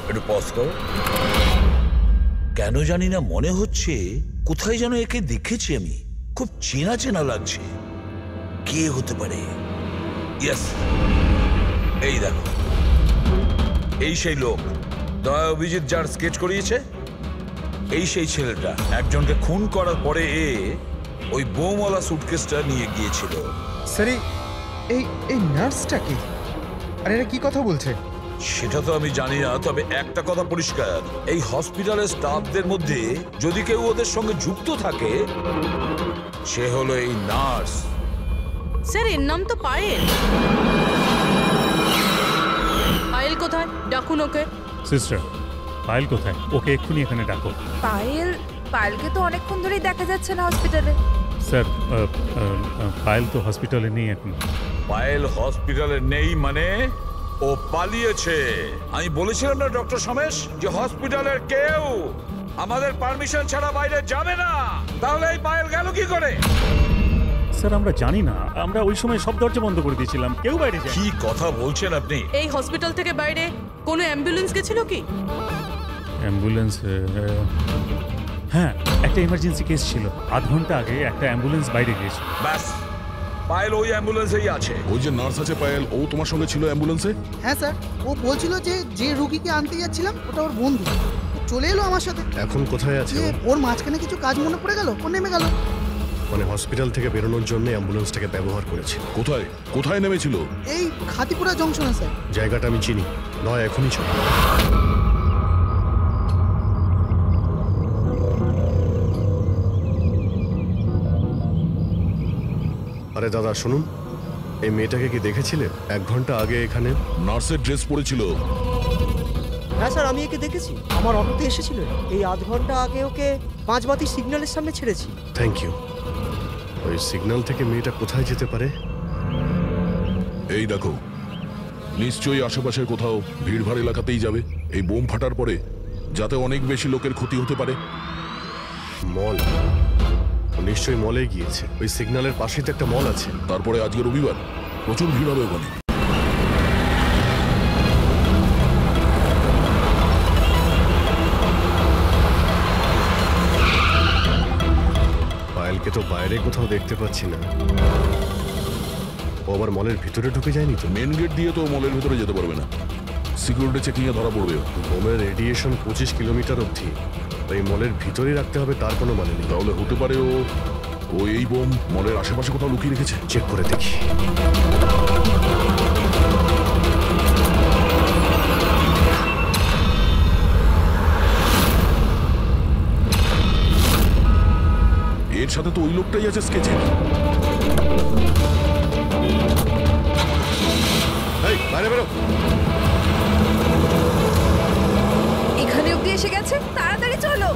একটু পজ কর। কেন জানি না মনে হচ্ছে কোথায় যেন একে দেখেছি আমি, খুব চেনা চেনা লাগছে। কে হতে পারে? ইয়েস, এই দেখো, এই সেই লোক দয়া অভিজিৎ যার স্কেচ করিয়েছে, এই সেই ছেলেটা একজনকে খুন করার পরে ওই বোমওয়ালা সুটকেসটা নিয়ে গিয়েছিল। স্যার, এই নার্সটা কি? আর এরা কি কথা বলছে? সেটা তো আমি জানি না, তবে একটা কথা পরিষ্কার, এই হসপিটালের স্টাফদের মধ্যে যদি কেউ ওদের সঙ্গে যুক্ত থাকে সে হলো এই নার্স। স্যার, এর নাম তো পায়েল। পায়েল কোথায়? ডাকুন ওকে। সিস্টার, পায়েল কোথায়? ওকে এক্ষুনি এখানে ডাকো। পায়েলকে তো অনেকক্ষণ ধরেই দেখা যাচ্ছে না হসপিটালে। স্যার, পায়েল তো হসপিটালে নেই এখন। পায়েল হসপিটালে নেই মানে ও পালিয়েছে। আমি বলেছিলাম না ডক্টর সোমেশ যে হসপিটালের কেউ আমাদের পারমিশন ছাড়া বাইরে যাবে না। তাহলে এই পায়েল গেল কি করে? স্যার, আমরা জানি না, আমরা ওই সময় সব দরজা বন্ধ করে দিয়েছিলাম, কেউ বাইরে যায়। কি কথা বলছেন আপনি? এই হসপিটাল থেকে বাইরে কোনো অ্যাম্বুলেন্স গেছিল কি? অ্যাম্বুলেন্স? হ্যাঁ, একটা ইমার্জেন্সি কেস ছিল, আধ ঘন্টা আগে একটা অ্যাম্বুলেন্স বাইরে গিয়েছিল। ব্যাস, পায়েল ওই অ্যাম্বুলেন্সেই আছে। ওই যে নার্স আছে পায়েল, ও তোমার সঙ্গে ছিল অ্যাম্বুলেন্সে? হ্যাঁ স্যার, ও বলছিল যে রুগীকে আনতে যাচ্ছিলাম ওটা ওর বন্ধু, চলে এলো আমার সাথে। এখন কোথায় আছে? ওর মাঝখানে কিছু কাজ মনে পড়ে গেল, ও নেমে গেল। মানে হসপিটাল থেকে বেরোনোর জন্য অ্যাম্বুলেন্সটাকে ব্যবহার করেছে। কোথায় কোথায় নেমেছিল? এই খাতিপুরা জংশনে স্যার। জায়গাটা আমি চিনি, নয় এখনই চল। আরে দাদা শুনুন, এই মেয়েটাকে কি দেখেছিলে 1 ঘন্টা আগে এখানে? নার্সের ড্রেস পরেছিল। হ্যাঁ স্যার, আমি একে দেখেছি, আমার অটোতে এসেছিল। এই আধ ঘন্টা আগে ওকে 5 বাতি সিগন্যালের সামনে ছেড়েছি। Thank you. ওই সিগন্যাল থেকে মেয়েটা কোথায় যেতে পারে? এই দেখো, নিশ্চয়ই আশেপাশের কোথাও ভিড়ভাড় এলাকাতেই যাবে এই বোম ফাটার পরে, যাতে অনেক বেশি লোকের ক্ষতি হতে পারে। মল? নিশ্চয়ই মলে গিয়েছে, ওই সিগন্যালের পাশেই তো একটা মল আছে। তারপরে আজকে রবিবার, প্রচুর ভিড় হবে ওখানে। একে তো বাইরে কোথাও দেখতে পাচ্ছি না। ও আবার মলের ভিতরে ঢুকে যায়নি তো? মেন গেট দিয়ে তো মলের ভিতরে যেতে পারবে না, সিকিউরিটি চেকিং এ ধরা পড়বে। বোমের রেডিয়েশন 25 কিলোমিটার অবধি, এই মলের ভিতরেই রাখতে হবে তার কোনো মানে নেই। তাহলে হতে পারে ও এই বোম মলের আশেপাশে কোথাও লুকিয়ে রেখেছে। চেক করে দেখি। এর সাথে তো ওই লোকটাই আছে স্কেচে। বাইরে বেরো। এখানে অব্দি এসে গেছে, তাড়াতাড়ি চলো।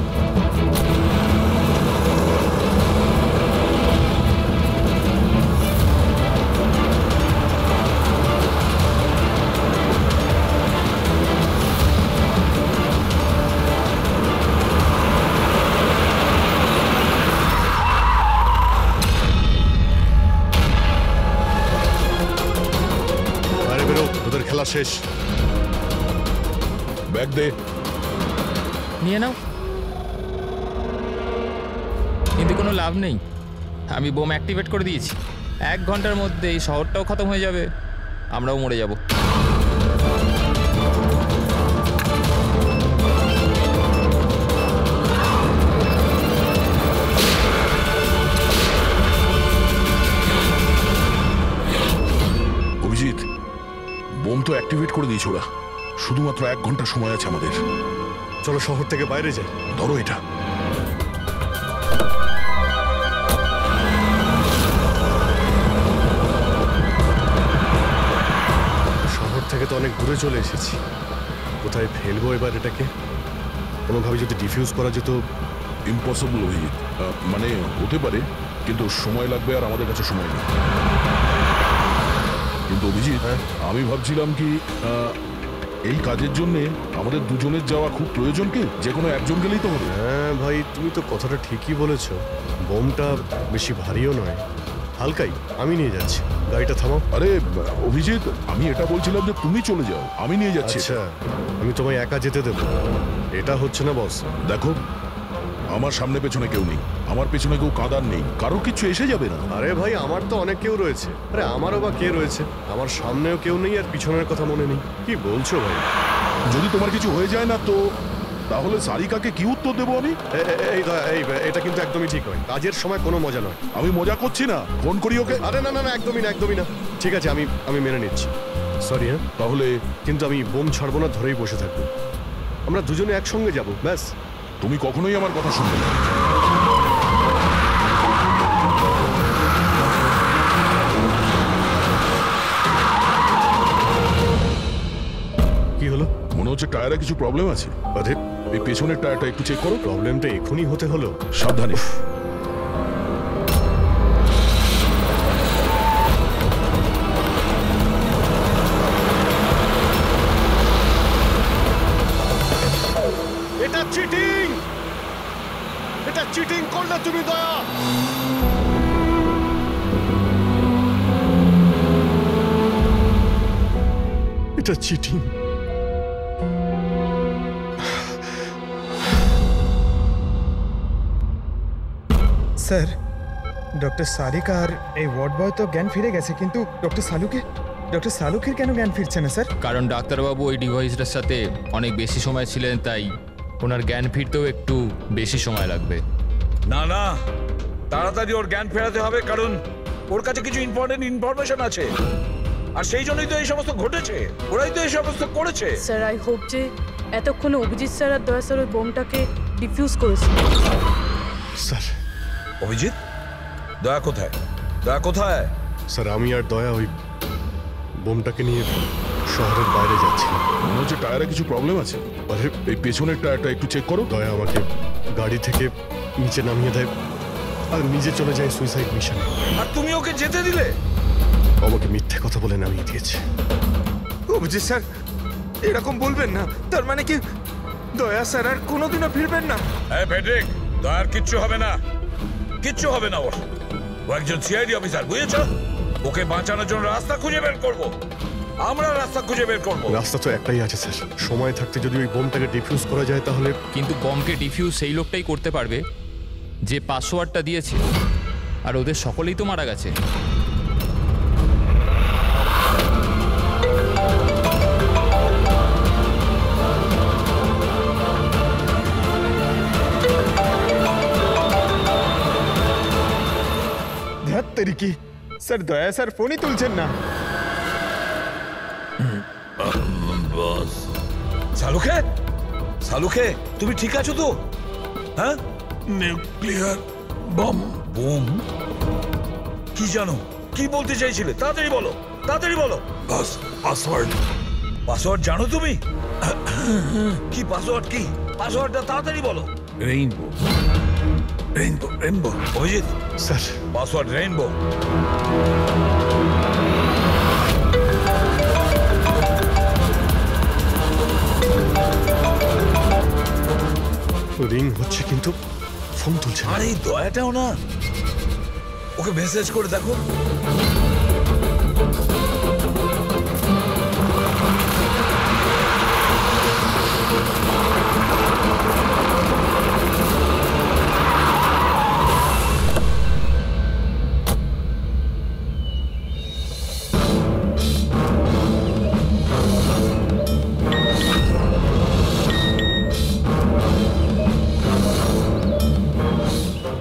তোদের খেলা শেষ। ব্যাগ দে। নিয়ে নাও। কিন্তু কোনো লাভ নেই, আমি বোম অ্যাক্টিভেট করে দিয়েছি। 1 ঘন্টার মধ্যে এই শহরটাও খতম হয়ে যাবে, আমরাও মরে যাব। অভিজিৎ, বোম তো অ্যাক্টিভেট করে দিয়েছে ওরা। শুধুমাত্র 1 ঘন্টা সময় আছে আমাদের। চলো শহর থেকে বাইরে যাই। ধরো এটা। শহর থেকে তো অনেক দূরে চলে এসেছি, কোথায় ফেলবো এবার এটাকে? কোনোভাবে যদি ডিফিউজ করা যেত। ইম্পসিবল অভিজিৎ, মানে হতে পারে, কিন্তু সময় লাগবে, আর আমাদের কাছে সময় নেই। কিন্তু অভিজিৎ, আমি ভাবছিলাম কি এই কাজের জন্য আমাদের দুজনের যাওয়া খুব প্রয়োজন কি? যে কোনো একজন গেলেই তো হবে। হ্যাঁ ভাই, তুমি তো কথাটা ঠিকই বলেছ। বোমটা বেশি ভারীও নয়, হালকাই। আমি নিয়ে যাচ্ছি, গাড়িটা থামাও। আরে অভিজিৎ, আমি এটা বলছিলাম যে তুমি চলে যাও, আমি নিয়ে যাচ্ছি। আচ্ছা, আমি তোমায় একা যেতে দেবো? এটা হচ্ছে না বস। দেখো, আমার সামনে পেছনে কেউ নেই, আমার পেছনে কেউ কাঁদার নেই, কারো কিছু এসে যাবে না। আরে ভাই, আমার তো অনেক কেউ রয়েছে। আরে আমারও বা কে রয়েছে? আমার সামনেও কেউ নেই, আর পিছনের কথা মনে নেই। কি বলছো ভাই? যদি তোমার কিছু হয়ে যায় না তো তাহলে সারিকাকে কি উত্তর দেবো আমি? এটা কিন্তু একদমই ঠিক নয়। কাজের সময় কোনো মজা নয়। আমি মজা করছি না, ফোন করি ওকে। আরে না না না, একদমই না, একদমই না। ঠিক আছে, আমি মেনে নিচ্ছি। সরি। হ্যাঁ, তাহলে কিন্তু আমি বোম ছাড়বো না, ধরেই বসে থাকবো। আমরা দুজনে একসঙ্গে যাব, ব্যাস। তুমি কখনোই আমার কথা শুনবে না। কি হলো? মনে হচ্ছে টায়ারে কিছু প্রবলেম আছে। আরে এই পেছনের টায়ারটা একটু চেক করো। প্রবলেমটা এখনই হতে হলো? সাবধানে। এটা চিটিং! এটা চিটিং করলে তুমি দয়া। এটা চিটিং। স্যার, ডক্টর সারিকা আর এই ওয়ার্ড বয় তো জ্ঞান ফিরে গেছে, কিন্তু ডক্টর সালুকের কেন জ্ঞান ফিরছে না স্যার? কারণ ডাক্তারবাবু ওই ডিভাইসটার সাথে অনেক বেশি সময় ছিলেন, তাই ওনার জ্ঞান ফিরতেও একটু বেশি সময় লাগবে। না না, তাড়াতাড়ি ওর জ্ঞান ফেরাতে হবে, কারণ ওর কাছে কিছু ইম্পর্টেন্ট ইনফরমেশন আছে, আর সেই জন্যই তো এই সমস্ত ঘটেছে। ওরাই তো এই সমস্ত করেছে। স্যার, আই হোপ যে এতক্ষণে অভিজিৎ স্যার আর দয়া স্যার ওই বোমটাকে ডিফিউজ করেছে। স্যার। অভিজিৎ, দয়া কোথায়? দয়া কোথায়? স্যার, আমি আর দয়া ওই বোমটাকে নিয়ে শহরের বাইরে যাচ্ছি। মনে হচ্ছে টায়ারে কিছু প্রবলেম আছে। আরে এই পেছনের টায়ারটা একটু চেক করো। দয়া আমাকে গাড়ি থেকে নিচে নামিয়ে দেয় আর নিজে চলে যায় সুইসাইড মিশনে। আর তুমি ওকে যেতে দিলে? আমাকে মিথ্যে কথা বলে নামিয়ে দিয়েছে। অভিজিৎ স্যার, এরকম বলবেন না। তার মানে কি দয়া স্যার আর কোনোদিনও ফিরবেন না? হ্যাঁ ফেডরিক, দয়ার কিচ্ছু হবে না, কিচ্ছু হবে না ওর। ও একজন সিআইডি অফিসার, বুঝেছ? ওকে বাঁচানোর জন্য রাস্তা খুঁজে বের করবো, আমরা রাস্তা খুঁজে বের করবো। রাস্তা তো একটাই আছে স্যার, সময় থাকতে যদি ওই বোমটাকে ডিফিউজ করা যায় তাহলে। কিন্তু বমকে ডিফিউজ সেই লোকটাই করতে পারবে যে পাসওয়ার্ডটা দিয়েছে। আর ওদের সকলেই তো মারা গেছে। ধ্যাত্তেরি কি স্যার, দয়া স্যার ফোনই তুলছেন না। সালুখে, সালুখে তুমি ঠিক আছো তো? হ্যাঁ, নিউক্লিয়ার বম। বোম? কি জানো, কি বলতে চাইছিলে? তাড়াতাড়ি বলো, তাড়াতাড়ি বলো। পাসওয়ার্ড, পাসওয়ার্ড জানো তুমি? কি পাসওয়ার্ড? কি পাসওয়ার্ডটা তাড়াতাড়ি বলো। Rainbow, rainbow, rainbow. Abhijit sir, password rainbow. Ring হচ্ছে কিন্তু ফোন তুলছে। আর এই দয়াটাও না, ওকে মেসেজ করে দেখো।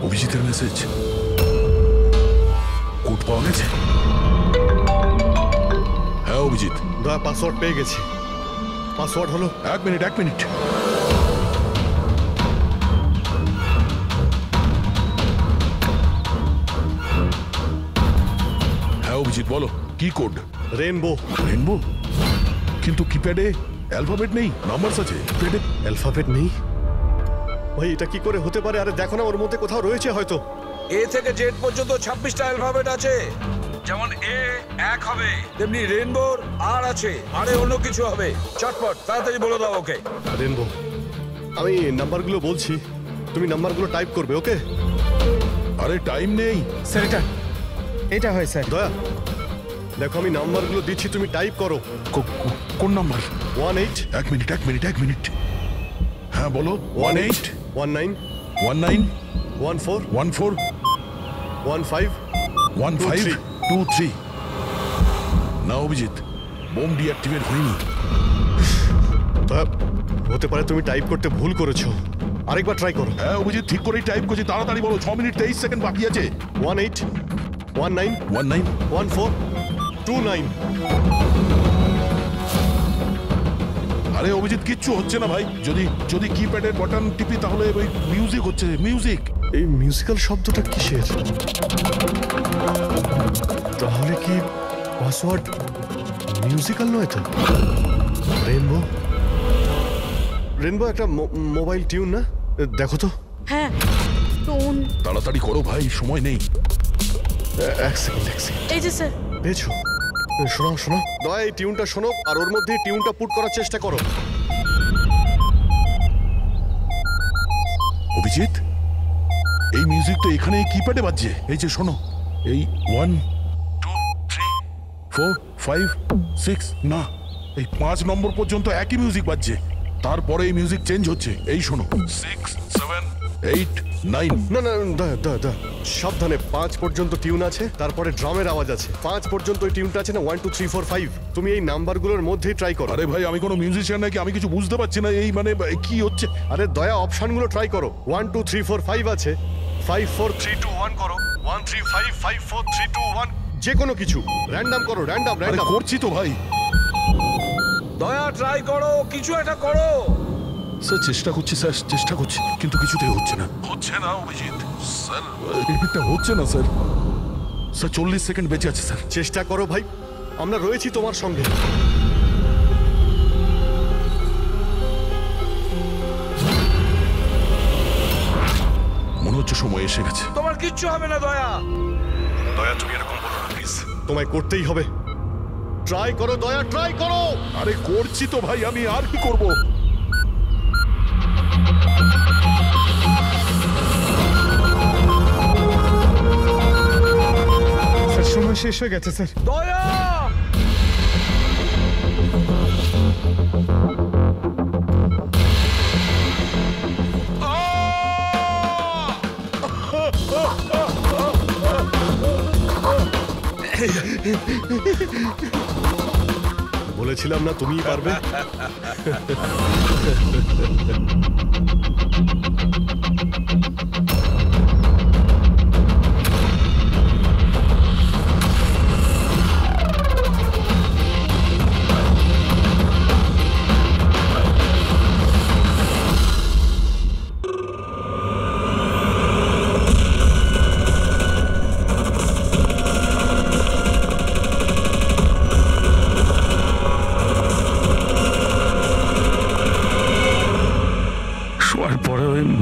অভিজিতের মেসেজ, কোড পাওয়া গেছে? হ্যাঁ অভিজিৎ, দয়া পাসওয়ার্ড পেয়ে গেছি। পাসওয়ার্ড হলো, এক মিনিট এক মিনিট। হ্যাঁ অভিজিৎ বলো, কি কোড? রেইনবো। রেইনবো? কিন্তু কিপ্যাডে অ্যালফাবেট নেই, নাম্বারস আছে। কিপ্যাডে অ্যালফাবেট নেই? ভাই এটা কি করে হতে পারে? আরে দেখো না, ওর মধ্যে কোথাও রয়েছে হয়তো। এ থেকে জেড পর্যন্ত 26টা অ্যালফাবেট আছে। যেমন এ এক হবে, তেমনি রেইনবোর আর আছে, আরে অন্য কিছু হবে। চটপট তাড়াতাড়ি বলে দাও ওকে। রেইনবো, আমি নাম্বারগুলো বলছি, তুমি নাম্বারগুলো টাইপ করবে, ওকে? আরে টাইম নেই স্যার, এটা হয় স্যার। দয়া দেখো, আমি নাম্বারগুলো দিচ্ছি, তুমি টাইপ করো। কোন নাম্বার? 18। এক মিনিট এক মিনিট এক মিনিট। হ্যাঁ বলো। 18 19 19 14 14 15 15 23। না অভিজিৎ, বোম ডিঅ্যাক্টিভেট হয়নি। হতে পারে তুমি টাইপ করতে ভুল করেছো, আরেকবার ট্রাই করো। হ্যাঁ অভিজিৎ, ঠিক করেই টাইপ করছি, তাড়াতাড়ি বলো। 6 মিনিট 23 সেকেন্ড বাকি আছে। 18 19 19 14 29। আরে অভিজিৎ, কিচ্ছু হচ্ছে না ভাই। যদি যদি কিপ্যাডের বাটন টিপি তাহলে ওই মিউজিক হচ্ছে। মিউজিক? এই মিউজিক্যাল শব্দটা কিসের? তাহলে কি পাসওয়ার্ড মিউজিক্যাল নয় তো? রেইনবো, রেইনবো একটা মোবাইল টিউন না? দেখো তো। হ্যাঁ, টোন। তাড়াতাড়ি করো ভাই, সময় নেই। এক সেকেন্ড। এই যে স্যার। পেয়েছো? শোনাও শোনাও। দয়া এই টিউনটা শোনো, আর ওর মধ্যে টিউনটা পুট করার চেষ্টা করো। অভিজিৎ, এই মিউজিক তো এখানে কিপ্যাডে বাজছে। এই যে শোনো, এই 1 2 3 4 5 6, না এই 5 নম্বর পর্যন্ত একই মিউজিক বাজছে। তারপরে এই মিউজিক চেঞ্জ হচ্ছে। এই শোনো, 6 7 8 9। না না, দয়া সাবধানে। 5 পর্যন্ত টিউন আছে, তারপরে ড্রামের আওয়াজ আছে। 5 পর্যন্ত ওই টিউনটা আছে না, 1 2 3 4 5। তুমি এই নাম্বারগুলোর মধ্যেই ট্রাই করো। আরে ভাই, আমি কোনো মিউজিশিয়ান নাকি? আমি কিছু বুঝতে পারছি না। এই মানে কি হচ্ছে? আরে দয়া, অপশনগুলো ট্রাই করো। 1 2 3 4 5 আছে, 5 4 3 2 1 করো। 1 3 5 5 4 3 2 1। যে কোনো কিছু র্যান্ডম করো। র্যান্ডম করছি তো ভাই। দয়া ট্রাই করো, কিছু একটা করো। স্যার চেষ্টা করছি, স্যার চেষ্টা করছি, কিন্তু কিছুতেই হচ্ছে না। হচ্ছে না অভিজিৎ স্যার, এটা হচ্ছে না স্যার। স্যার 40 সেকেন্ড বেঁচে আছে স্যার। চেষ্টা করো ভাই, আমরা রয়েছি তোমার সঙ্গে। মনে হচ্ছে সময় এসে গেছে। তোমার কিচ্ছু হবে না দয়া। দয়া তুমি এরকম বলো না প্লিজ। তোমায় করতেই হবে। ট্রাই করো দয়া, ট্রাই করো। আরে করছি তো ভাই, আমি আর কি করব? স্যার সময় শেষ হয়ে গেছে স্যার। দয়া! বলেছিলাম না তুমিই পারবে।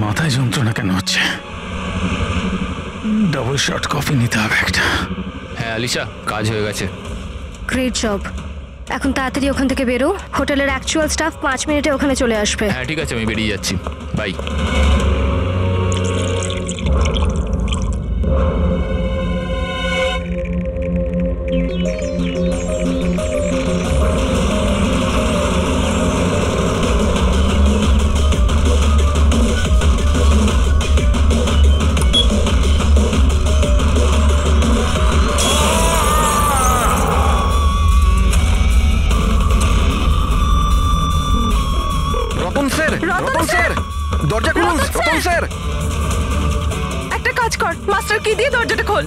মাথায় যন্ত্রণা কেন হচ্ছে? ডাবল শট কফি নিতে হবে একটা। হ্যাঁ আলিশা, কাজ হয়ে গেছে। Great job. এখন তাড়াতাড়ি ওখান থেকে বেরো। হোটেলের অ্যাকচুয়াল স্টাফ 5 মিনিটে ওখানে চলে আসবে। হ্যাঁ ঠিক আছে, আমি বেরিয়ে যাচ্ছি। বাই। দরজা খুলুন রতন স্যার। একটা কাজ কর, মাস্টার কি দিয়ে দরজাটা খোল।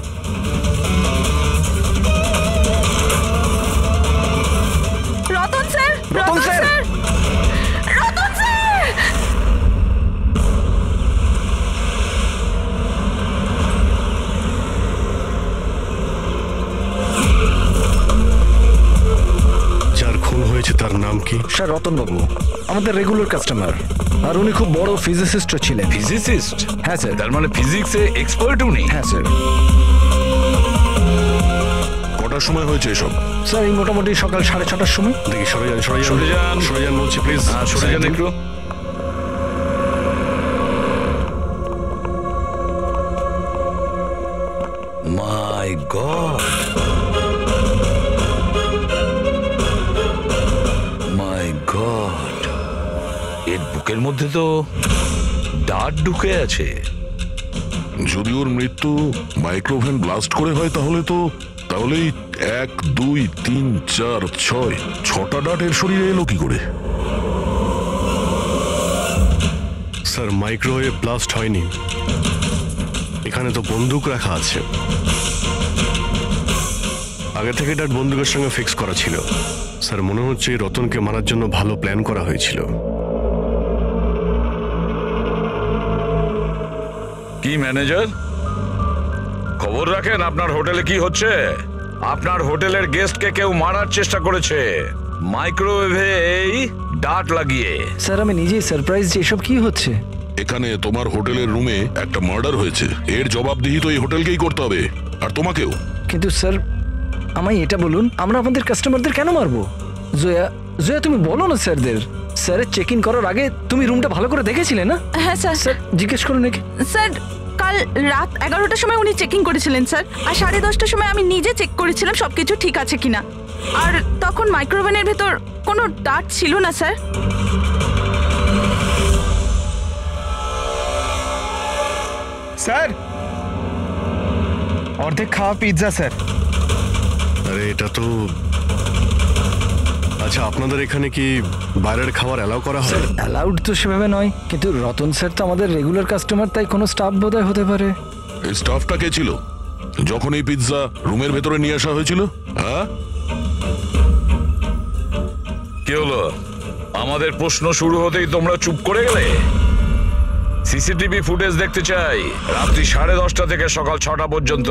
Ratan sir, Ratan sir, Ratan sir. যার খুন হয়েছে তার নাম কি? স্যার রতনবাবু, আমাদের রেগুলার কাস্টমার, আর উনি খুব বড় ফিজিসিস্টও ছিলেন। ফিজিসিস্ট? হ্যাঁ স্যার। তার মানে ফিজিক্সে এক্সপার্ট উনি? হ্যাঁ স্যার। কটার সময় হয়েছে এসব? স্যার এই মোটামুটি সকাল 6:30টার সময়। দেখি সরে যান, সরে যান, সরে যান বলছি প্লিজ। হ্যাঁ সরে যান একটু। মাই গড, মাই গড, এর বুকের মধ্যে তো দাঁত ঢুকে আছে। যদি ওর মৃত্যু মাইক্রোভেন ব্লাস্ট করে হয় তাহলেই 1, 2, 3, 4, 6 6টা ডাট এর শরীরে এলো কি করে? স্যার মাইক্রোওয়েভ ব্লাস্ট হয়নি, এখানে তো বন্দুক রাখা আছে। আগে থেকে ডাট বন্দুকের সঙ্গে ফিক্স করা ছিল। স্যার মনে হচ্ছে রতনকে মারার জন্য ভালো প্ল্যান করা হয়েছিল। কি ম্যানেজার, খবর রাখেন আপনার হোটেলে কি হচ্ছে? আপনার হোটেলের গেস্টকে কেউ মারার চেষ্টা করেছে মাইক্রোওয়েভে এই ডাট লাগিয়ে। স্যার আমি নিজেই সারপ্রাইজ যে এসব কি হচ্ছে। এখানে তোমার হোটেলের রুমে একটা মার্ডার হয়েছে, এর জবাবদিহি তো এই হোটেলকেই করতে হবে, আর তোমাকেও। কিন্তু স্যার আমায় এটা বলুন, আমরা আমাদের কাস্টমারদের কেন মারবো? জয়া, জয়া তুমি বলো না স্যারদের। স্যারের চেক ইন করার আগে তুমি রুমটা ভালো করে দেখেছিলে না? হ্যাঁ স্যার। স্যার জিজ্ঞেস করুন নাকি। স্যার কাল রাত 11টার সময় উনি চেকিং করেছিলেন স্যার, আর 10:30টার সময় আমি নিজে চেক করেছিলাম সবকিছু ঠিক আছে কিনা, আর তখন মাইক্রোওভেনের ভেতর কোনো ডাট ছিল না স্যার। স্যার অর্ধেক খাওয়া পিৎজা স্যার। আরে এটা তো, আচ্ছা আপনাদের এখানে কি বাইরের খাবার অ্যালাউ করা হয়? অ্যালাউড তো সেভাবে নয়, কিন্তু রতন স্যার তো আমাদের রেগুলার কাস্টমার, তাই কোনো স্টাফ বোধহয় হতে পারে। এই স্টাফটা কে ছিল যখন এই পিৎজা রুমের ভেতরে নিয়ে আসা হয়েছিল? হ্যাঁ কি হলো? আমাদের প্রশ্ন শুরু হতেই তোমরা চুপ করে গেলে। সিসিটিভি ফুটেজ দেখতে চাই। রাত্রি 10:30 থেকে সকাল 6টা পর্যন্ত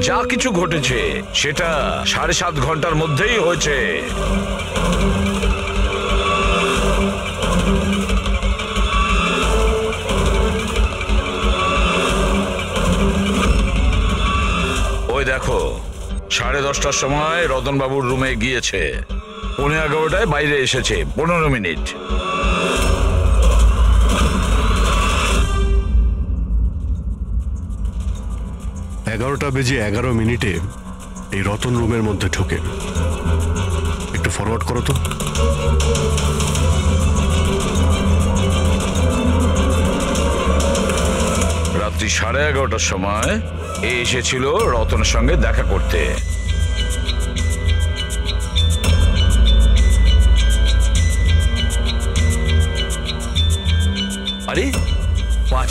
যা কিছু ঘটেছে সেটা 7.5 ঘন্টার মধ্যেই হয়েছে। ওই দেখো 10:30টার সময় রতনবাবুর রুমে গিয়েছে, 11:15টায় বাইরে এসেছে, 15 মিনিট। এগারোটা বেজে 11 মিনিটে এই রতন রুমের মধ্যে ঢোকে। একটু ফরওয়ার্ড করো তো। রাত্রি 11:30টার সময় এসেছিল রতনের সঙ্গে দেখা করতে।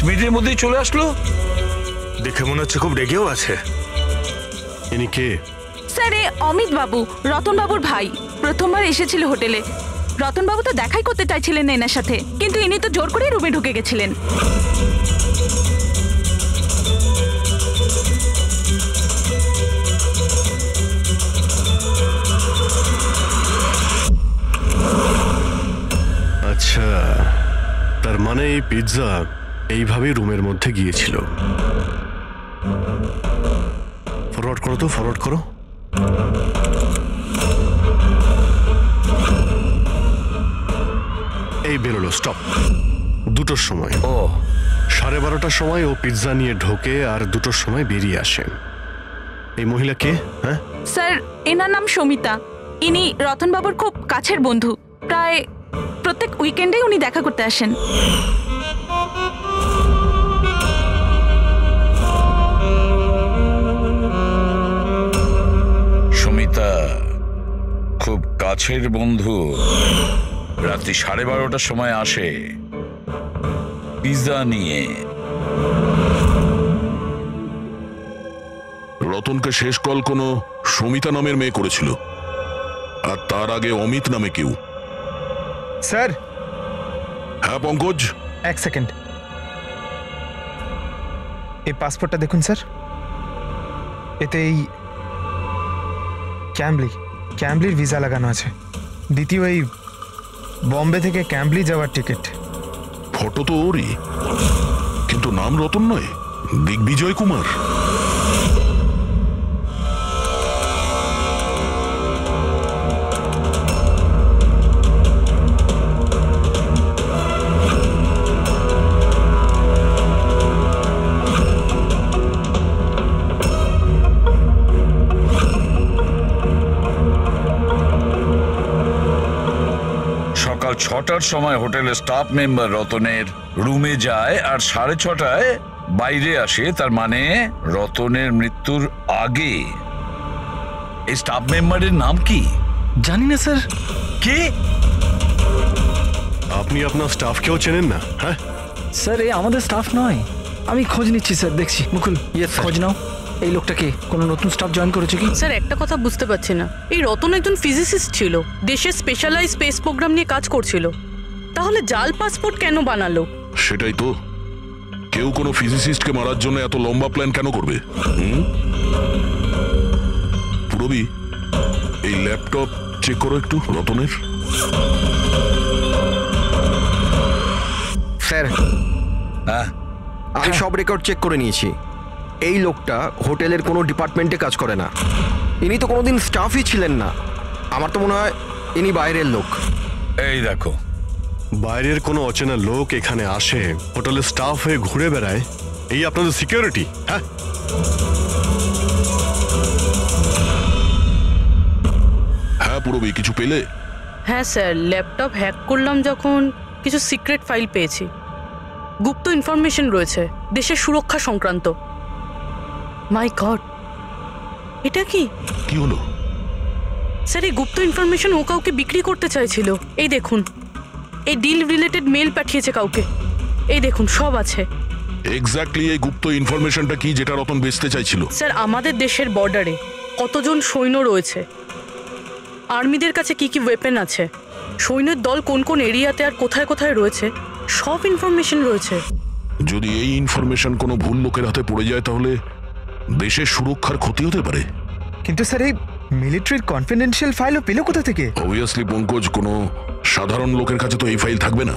মিনিটের মধ্যেই চলে আসলো। দেখে মনে হচ্ছে খুব রেগেও আছে। ইনি কে? স্যার এ অমিত বাবু, রতন বাবুর ভাই। প্রথমবার এসেছিল হোটেলে। রতন বাবু তো দেখাই করতে চাইছিলেন না এনার সাথে, কিন্তু ইনি তো জোর করে রুমে ঢুকে গেছিলেন। আচ্ছা, তার মানে এই পিৎজা এইভাবে রুমের মধ্যে গিয়েছিল। ফরওয়ার্ড করো তো, ফরওয়ার্ড করো। এই বেরোলো, স্টপ। 2টোর সময়, 12:30টার সময় ও পিৎজা নিয়ে ঢোকে আর 2টোর সময় বেরিয়ে আসে। এই মহিলা কে? হ্যাঁ স্যার এনার নাম সমিতা। ইনি রতন বাবুর খুব কাছের বন্ধু। প্রায় প্রত্যেক উইকেন্ডে উনি দেখা করতে আসেন। সুমিতা খুব কাছের বন্ধু, রাত্রি 12:30টার সময় আসে পিৎজা নিয়ে। রতনকে শেষ কল কোনো সমিতা নামের মেয়ে করেছিল, আর তার আগে অমিত নামে কেউ। স্যার। হ্যাঁ পঙ্কজ, 1 সেকেন্ড। এই পাসপোর্টটা দেখুন স্যার, এতে এই ক্যাম্বলির ভিসা লাগানো আছে। দ্বিতীয় এই বম্বে থেকে ক্যাম্বলি যাওয়ার টিকিট। ফটো তো ওরই, কিন্তু নাম রতন নয়, দিগ্বিজয় কুমার। সকাল 6টার সময় হোটেলের স্টাফ মেম্বার রতনের রুমে যায় আর 6:30টায় বাইরে আসে। তার মানে রতনের মৃত্যুর আগে। এই স্টাফ মেম্বারের নাম কি জানি না স্যার। কে? আপনি আপনার স্টাফকেও চেনেন না? হ্যাঁ স্যার এ আমাদের স্টাফ নয়। আমি খোঁজ নিচ্ছি স্যার, দেখছি। মুকুল খোঁজ নাও, এই লোকটাকে কোনো নতুন স্টাফ জয়েন করেছে কি? স্যার একটা কথা বুঝতে পারছি না, এই রতন একজন ফিজিসিস্ট ছিল, দেশের স্পেশালাইজ স্পেস প্রোগ্রাম নিয়ে কাজ করছিল, তাহলে জাল পাসপোর্ট কেন বানালো? সেটাই তো, কেউ কোনো ফিজিসিস্টকে মারার জন্য এত লম্বা প্ল্যান কেন করবে? পুরবি, এই ল্যাপটপ চেক করো একটু রতনের। স্যার আমি সব রেকর্ড চেক করে নিয়েছি। এই লোকটা হোটেলের কোনো ডিপার্টমেন্টে কাজ করে না। ইনি তো কোনোদিন স্টাফই ছিলেন না। আমার তো মনে হয় ইনি বাইরের লোক। এই দেখো, বাইরের কোনো অচেনা লোক এখানে আসে, হোটেলের স্টাফ হয়ে ঘুরে বেড়ায়, এই আপনাদের সিকিউরিটি? হ্যাঁ হ্যাঁ পুরবি, কিছু পেলে? হ্যাঁ স্যার, ল্যাপটপ হ্যাক করলাম যখন কিছু সিক্রেট ফাইল পেয়েছি। গুপ্ত ইনফরমেশন রয়েছে দেশের সুরক্ষা সংক্রান্ত। মাই গড, এটা কি কি হলো? স্যার এই গুপ্ত ইনফরমেশন ও কাউকে বিক্রি করতে চাইছিল। এই দেখুন, এই ডিল রিলেটেড মেল পাঠিয়েছে কাউকে। এই দেখুন, সব আছে। এক্স্যাক্টলি এই গুপ্ত ইনফরমেশনটা কি যেটা রতন বেচতে চাইছিল? স্যার আমাদের দেশের বর্ডারে কতজন সৈন্য রয়েছে, আর্মিদের কাছে কি কি ওয়েপেন আছে, সৈন্যের দল কোন কোন এরিয়াতে আর কোথায় কোথায় রয়েছে, সব ইনফরমেশন রয়েছে। যদি এই ইনফরমেশন কোনো ভুল লোকের হাতে পড়ে যায় তাহলে দেশের সুরক্ষার ক্ষতি হতে পারে। কিন্তু স্যার এই মিলিটারির কনফিডেন্সিয়াল ফাইলও পেল কোথা থেকে? অবভিয়াসলি পঙ্কজ, কোনো সাধারণ লোকের কাছে তো এই ফাইল থাকবে না।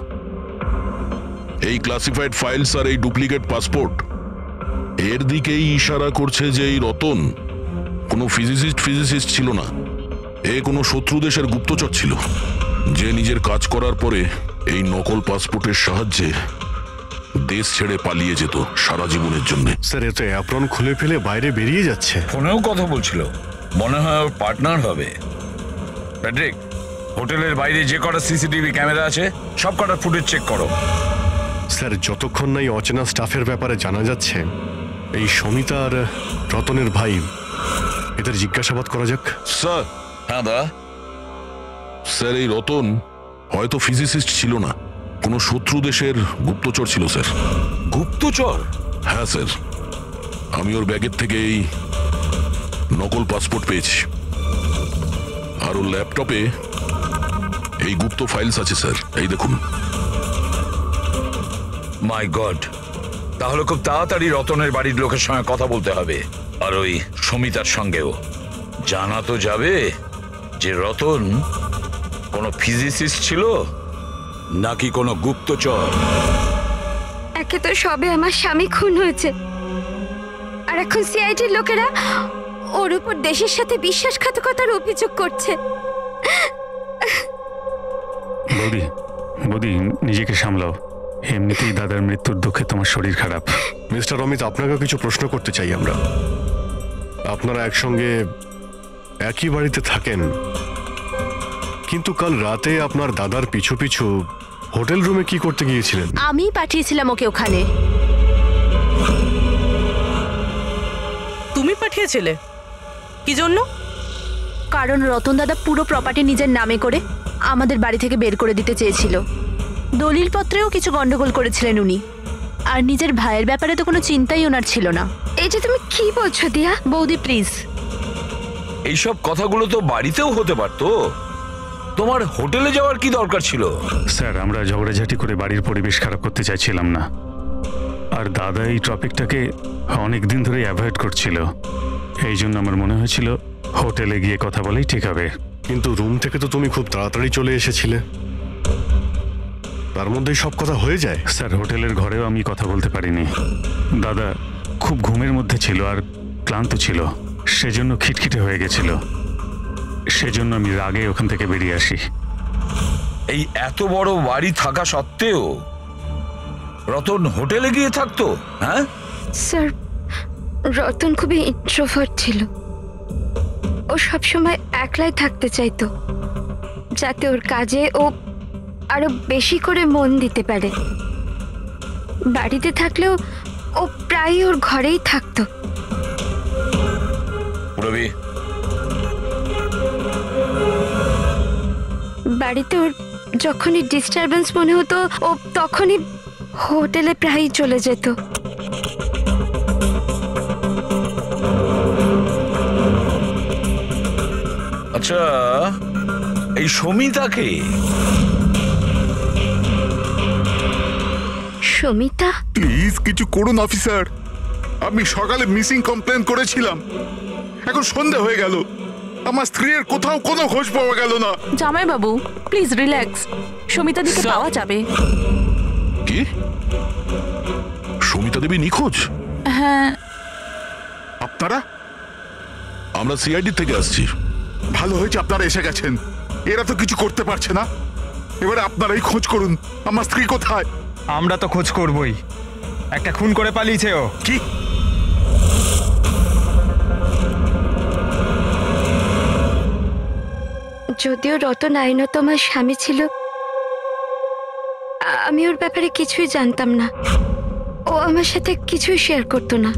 এই ক্লাসিফাইড ফাইলস আর এই ডুপ্লিকেট পাসপোর্ট এর দিকেই ইশারা করছে যে এই রতন কোনো ফিজিসিস্ট ছিল না। এ কোনো শত্রু দেশের গুপ্তচর ছিল, যে নিজের কাজ করার পরে এই নকল পাসপোর্টের সাহায্যে দেশ ছেড়ে পালিয়ে যেত সারা জীবনের জন্য। স্যার এ তো অ্যাপ্রন খুলে ফেলে বাইরে বেরিয়ে যাচ্ছে। ফোনেও কথা বলছিল, মনে হয় ওর পার্টনার হবে। প্যাট্রিক, হোটেলের বাইরে যে কটা সিসিটিভি ক্যামেরা আছে সব কটা ফুটেজ চেক করো। স্যার যতক্ষণ না এই অচেনা স্টাফের ব্যাপারে জানা যাচ্ছে, এই সমিতা আর রতনের ভাই, এদের জিজ্ঞাসাবাদ করা যাক। স্যার। হ্যাঁ দা। স্যার এই রতন হয়তো ফিজিসিস্ট ছিল না, কোনো শত্রু দেশের গুপ্তচর ছিল স্যার। গুপ্তচর? হ্যাঁ স্যার, আমি ওর ব্যাগের থেকে এই নকল পাসপোর্ট পেয়েছি, আর ওর ল্যাপটপে এই গুপ্ত ফাইলস আছে স্যার, এই দেখুন। মাই গড, তাহলে খুব তাড়াতাড়ি রতনের বাড়ির লোকের সঙ্গে কথা বলতে হবে, আর ওই সমিতার সঙ্গেও। জানা তো যাবে যে রতন কোনো ফিজিসিস্ট ছিল নাকি কোনো গুপ্তচর। একে তো সবে আমার স্বামী খুন হয়েছে, আর এখন সিআইডির লোকেরা ওর উপর দেশের সাথে বিশ্বাসঘাতকতার অভিযোগ করছে। বৌদি, বৌদি নিজেকে সামলাও, এমনিতেই দাদার মৃত্যুর দুঃখে তোমার শরীর খারাপ। মিস্টার অমিত, আপনাকেও কিছু প্রশ্ন করতে চাই আমরা। আপনারা একসঙ্গে একই বাড়িতে থাকেন, কিন্তু কাল রাতে আপনার দাদার পিছু পিছু হোটেল রুমে কি করতে গিয়েছিলেন? আমি পাঠিয়েছিলাম ওকে ওখানে। তুমি পাঠিয়েছিলে? কি জন্য? কারণ রতন দাদা পুরো প্রপার্টি নিজের নামে করে আমাদের বাড়ি থেকে বের করে দিতে চেয়েছিল। দলিলপত্রেও কিছু গন্ডগোল করেছিলেন উনি, আর নিজের ভাইয়ের ব্যাপারে তো কোনো চিন্তাই ওনার ছিল না। এই যে তুমি কি বলছো দিয়া? বৌদি প্লিজ। এইসব কথাগুলো তো বাড়িতেও হতে পারতো, তোমার হোটেলে যাওয়ার কি দরকার ছিল? স্যার, আমরা ঝগড়াঝাটি করে বাড়ির পরিবেশ খারাপ করতে চাইছিলাম না, আর দাদা এই টপিকটাকে অনেক দিন ধরে অ্যাভয়েড করছিল। এই জন্য আমার মনে হয়েছিল হোটেলে গিয়ে কথা বলেই ঠিক হবে। কিন্তু রুম থেকে তো তুমি খুব তাড়াতাড়ি চলে এসেছিলে, তার মধ্যেই সব কথা হয়ে যায়। স্যার, হোটেলের ঘরেও আমি কথা বলতে পারিনি। দাদা খুব ঘুমের মধ্যে ছিল আর ক্লান্ত ছিল, সেজন্য খিটখিটে হয়ে গেছিল। সেজন্য আমি রাগে ওখান থেকে বেরিয়ে আসি। এই এত বড় বাড়ি থাকা সত্ত্বেও রতন হোটেলে গিয়ে থাকতো? হ্যাঁ স্যার, রতন খুবই ইন্ট্রোভার্ট ছিল। ও সবসময় একলাই থাকতে চাইতো, যাতে ওর কাজে ও আরো বেশি করে মন দিতে পারে। বাড়িতে থাকলেও ও প্রায় ওর ঘরেই থাকতো। রবি, বাড়িতে ওর যখনই ডিস্টারবেন্স মনে হতো ও তখনই হোটেলে প্রায়ই চলে যেত। আচ্ছা, এই সমিতাকে? সমিতা? প্লিজ কিছু করুন অফিসার, আমি সকালে মিসিং কমপ্লেন করেছিলাম, এখন সন্ধ্যা হয়ে গেল, আমার স্ত্রীর কোথাও কোনো খোঁজ পাওয়া গেল না। জামাই বাবু প্লিজ রিল্যাক্স, সমিতা দিকে পাওয়া যাবে। কি? সমিতা দেবী নিখোঁজ? হ্যাঁ। আপনারা? আমরা সিআইডি থেকে আসছি। ভালো হয়েছে আপনারা এসে গেছেন, এরা তো কিছু করতে পারছে না। এবারে আপনারাই খোঁজ করুন, আমার স্ত্রী কোথায়? আমরা তো খোঁজ করবই, একটা খুন করে পালিয়েছে ও। কি? যদিও রতন আইনত আমার স্বামী ছিল, আমি ওর ব্যাপারে কিছুই জানতাম না। ও আমার সাথে কিছুই শেয়ার করতো না।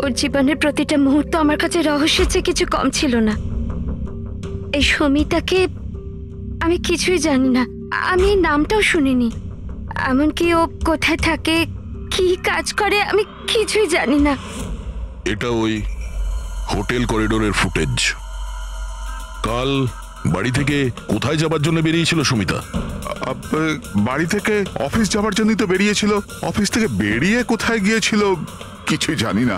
ওর জীবনের প্রতিটা মুহূর্ত আমার কাছে রহস্যের চেয়ে কিছু কম ছিল না। এই সমিতাকে আমি কিছুই জানি না, আমি এই নামটাও শুনিনি। এমনকি ও কোথায় থাকে, কি কাজ করে, আমি কিছুই জানি না। এটা ওই হোটেল করিডোরের ফুটেজ। কাল বাড়ি থেকে কোথায় যাবার জন্য বেরিয়েছিল সুমিতা? বাড়ি থেকে অফিস যাবার জন্যই তো বেরিয়েছিল। অফিস থেকে বেরিয়ে কোথায় গিয়েছিল কিছুই জানি না।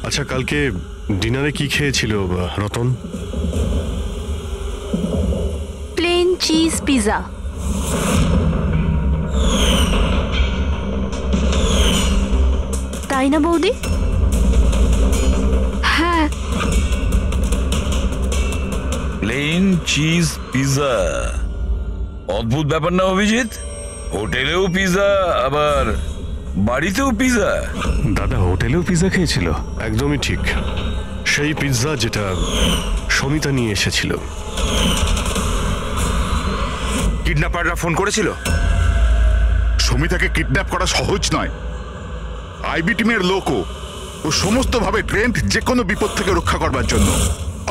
আচ্ছা, কালকে ডিনারে কি খেয়েছিল রতন? Plane cheese pizza. তাই না বৌদি? হ্যাঁ। প্লেন চিজ পিৎজা, অদ্ভুত ব্যাপার না অভিজিৎ? হোটেলেও পিৎজা, আবার বাড়িতেও পিৎজা। দাদা হোটেলেও পিৎজা খেয়েছিল? একদমই ঠিক, সেই পিৎজা যেটা সমিতা নিয়ে এসেছিল। কিডন্যাপাররা ফোন করেছিল? সমিতাকে কিডন্যাপ করা সহজ নয়। আইবি টিমের লোকও ও সমস্ত ভাবে ট্রেন্ড যে কোনো বিপদ থেকে রক্ষা করবার জন্য।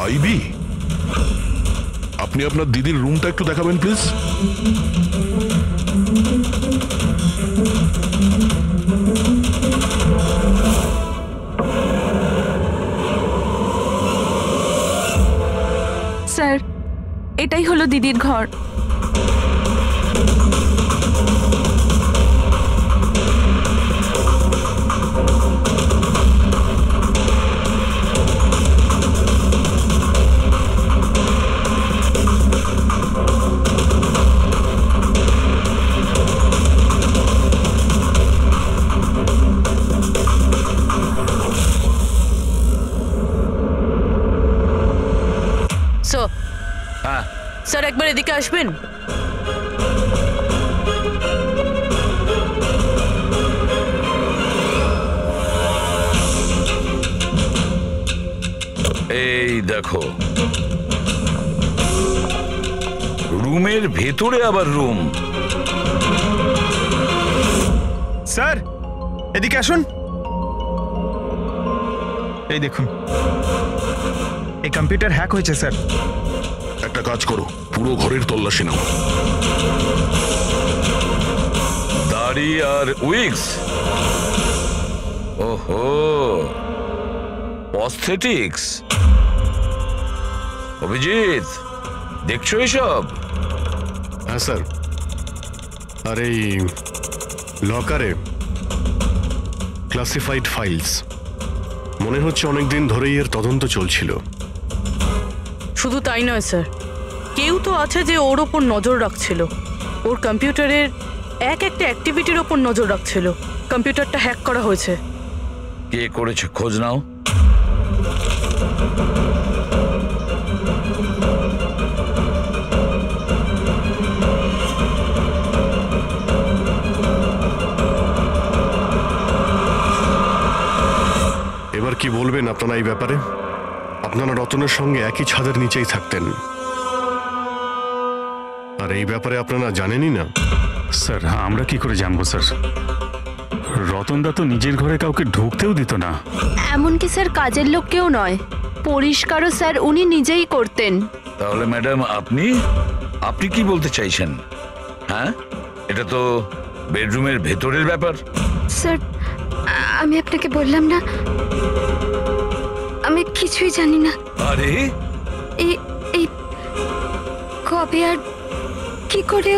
আইবি? আপনি আপনার দিদির রুমটা একটু দেখাবেন প্লিজ। স্যার, এটাই হলো দিদির ঘর। স্যার, একবার এদিকে আসবেন। এই দেখো, রুমের ভেতরে আবার রুম। স্যার, এদিকে আসুন। এই দেখুন, এই কম্পিউটার হ্যাক হয়েছে স্যার। একটা কাজ করো, পুরো ঘরের তল্লাশি নাও। দাড়ি আর উইগস, ওহো, প্রস্থেটিক্স। অভিজিৎ, দেখছো এসব? হ্যাঁ স্যার। আর এই লকারে ক্লাসিফাইড ফাইলস, মনে হচ্ছে অনেকদিন ধরেই এর তদন্ত চলছিল। শুধু তাই নয় স্যার, কেউ তো আছে যে ওর ওপর নজর রাখছিল, ওর কম্পিউটারের এক একটা অ্যাক্টিভিটির ওপর নজর রাখছিল। কম্পিউটারটা হ্যাক করা হয়েছে। কে করেছে খোঁজ নাও। এবার কি বলবেন আপনারা এই ব্যাপারে? আপনারা রতনের সঙ্গে একই ছাদের নিচেই থাকতেন, আর এই ব্যাপারে আপনারা জানেনই না। স্যার, আমরা কি করে জানবো স্যার? রতনদা তো নিজের ঘরে কাউকে ঢুকতেও দিত না। এমনকি স্যার কাজের লোককেও নয়, পরিষ্কারও স্যার উনি নিজেই করতেন। তাহলে ম্যাডাম, আপনি আপনি কি বলতে চাইছেন? হ্যাঁ, এটা তো বেডরুমের ভেতরের ব্যাপার। স্যার, আমি আপনাকে বললাম না, আমি কিছুই জানি না। আরে, এই কবে আর কি করে?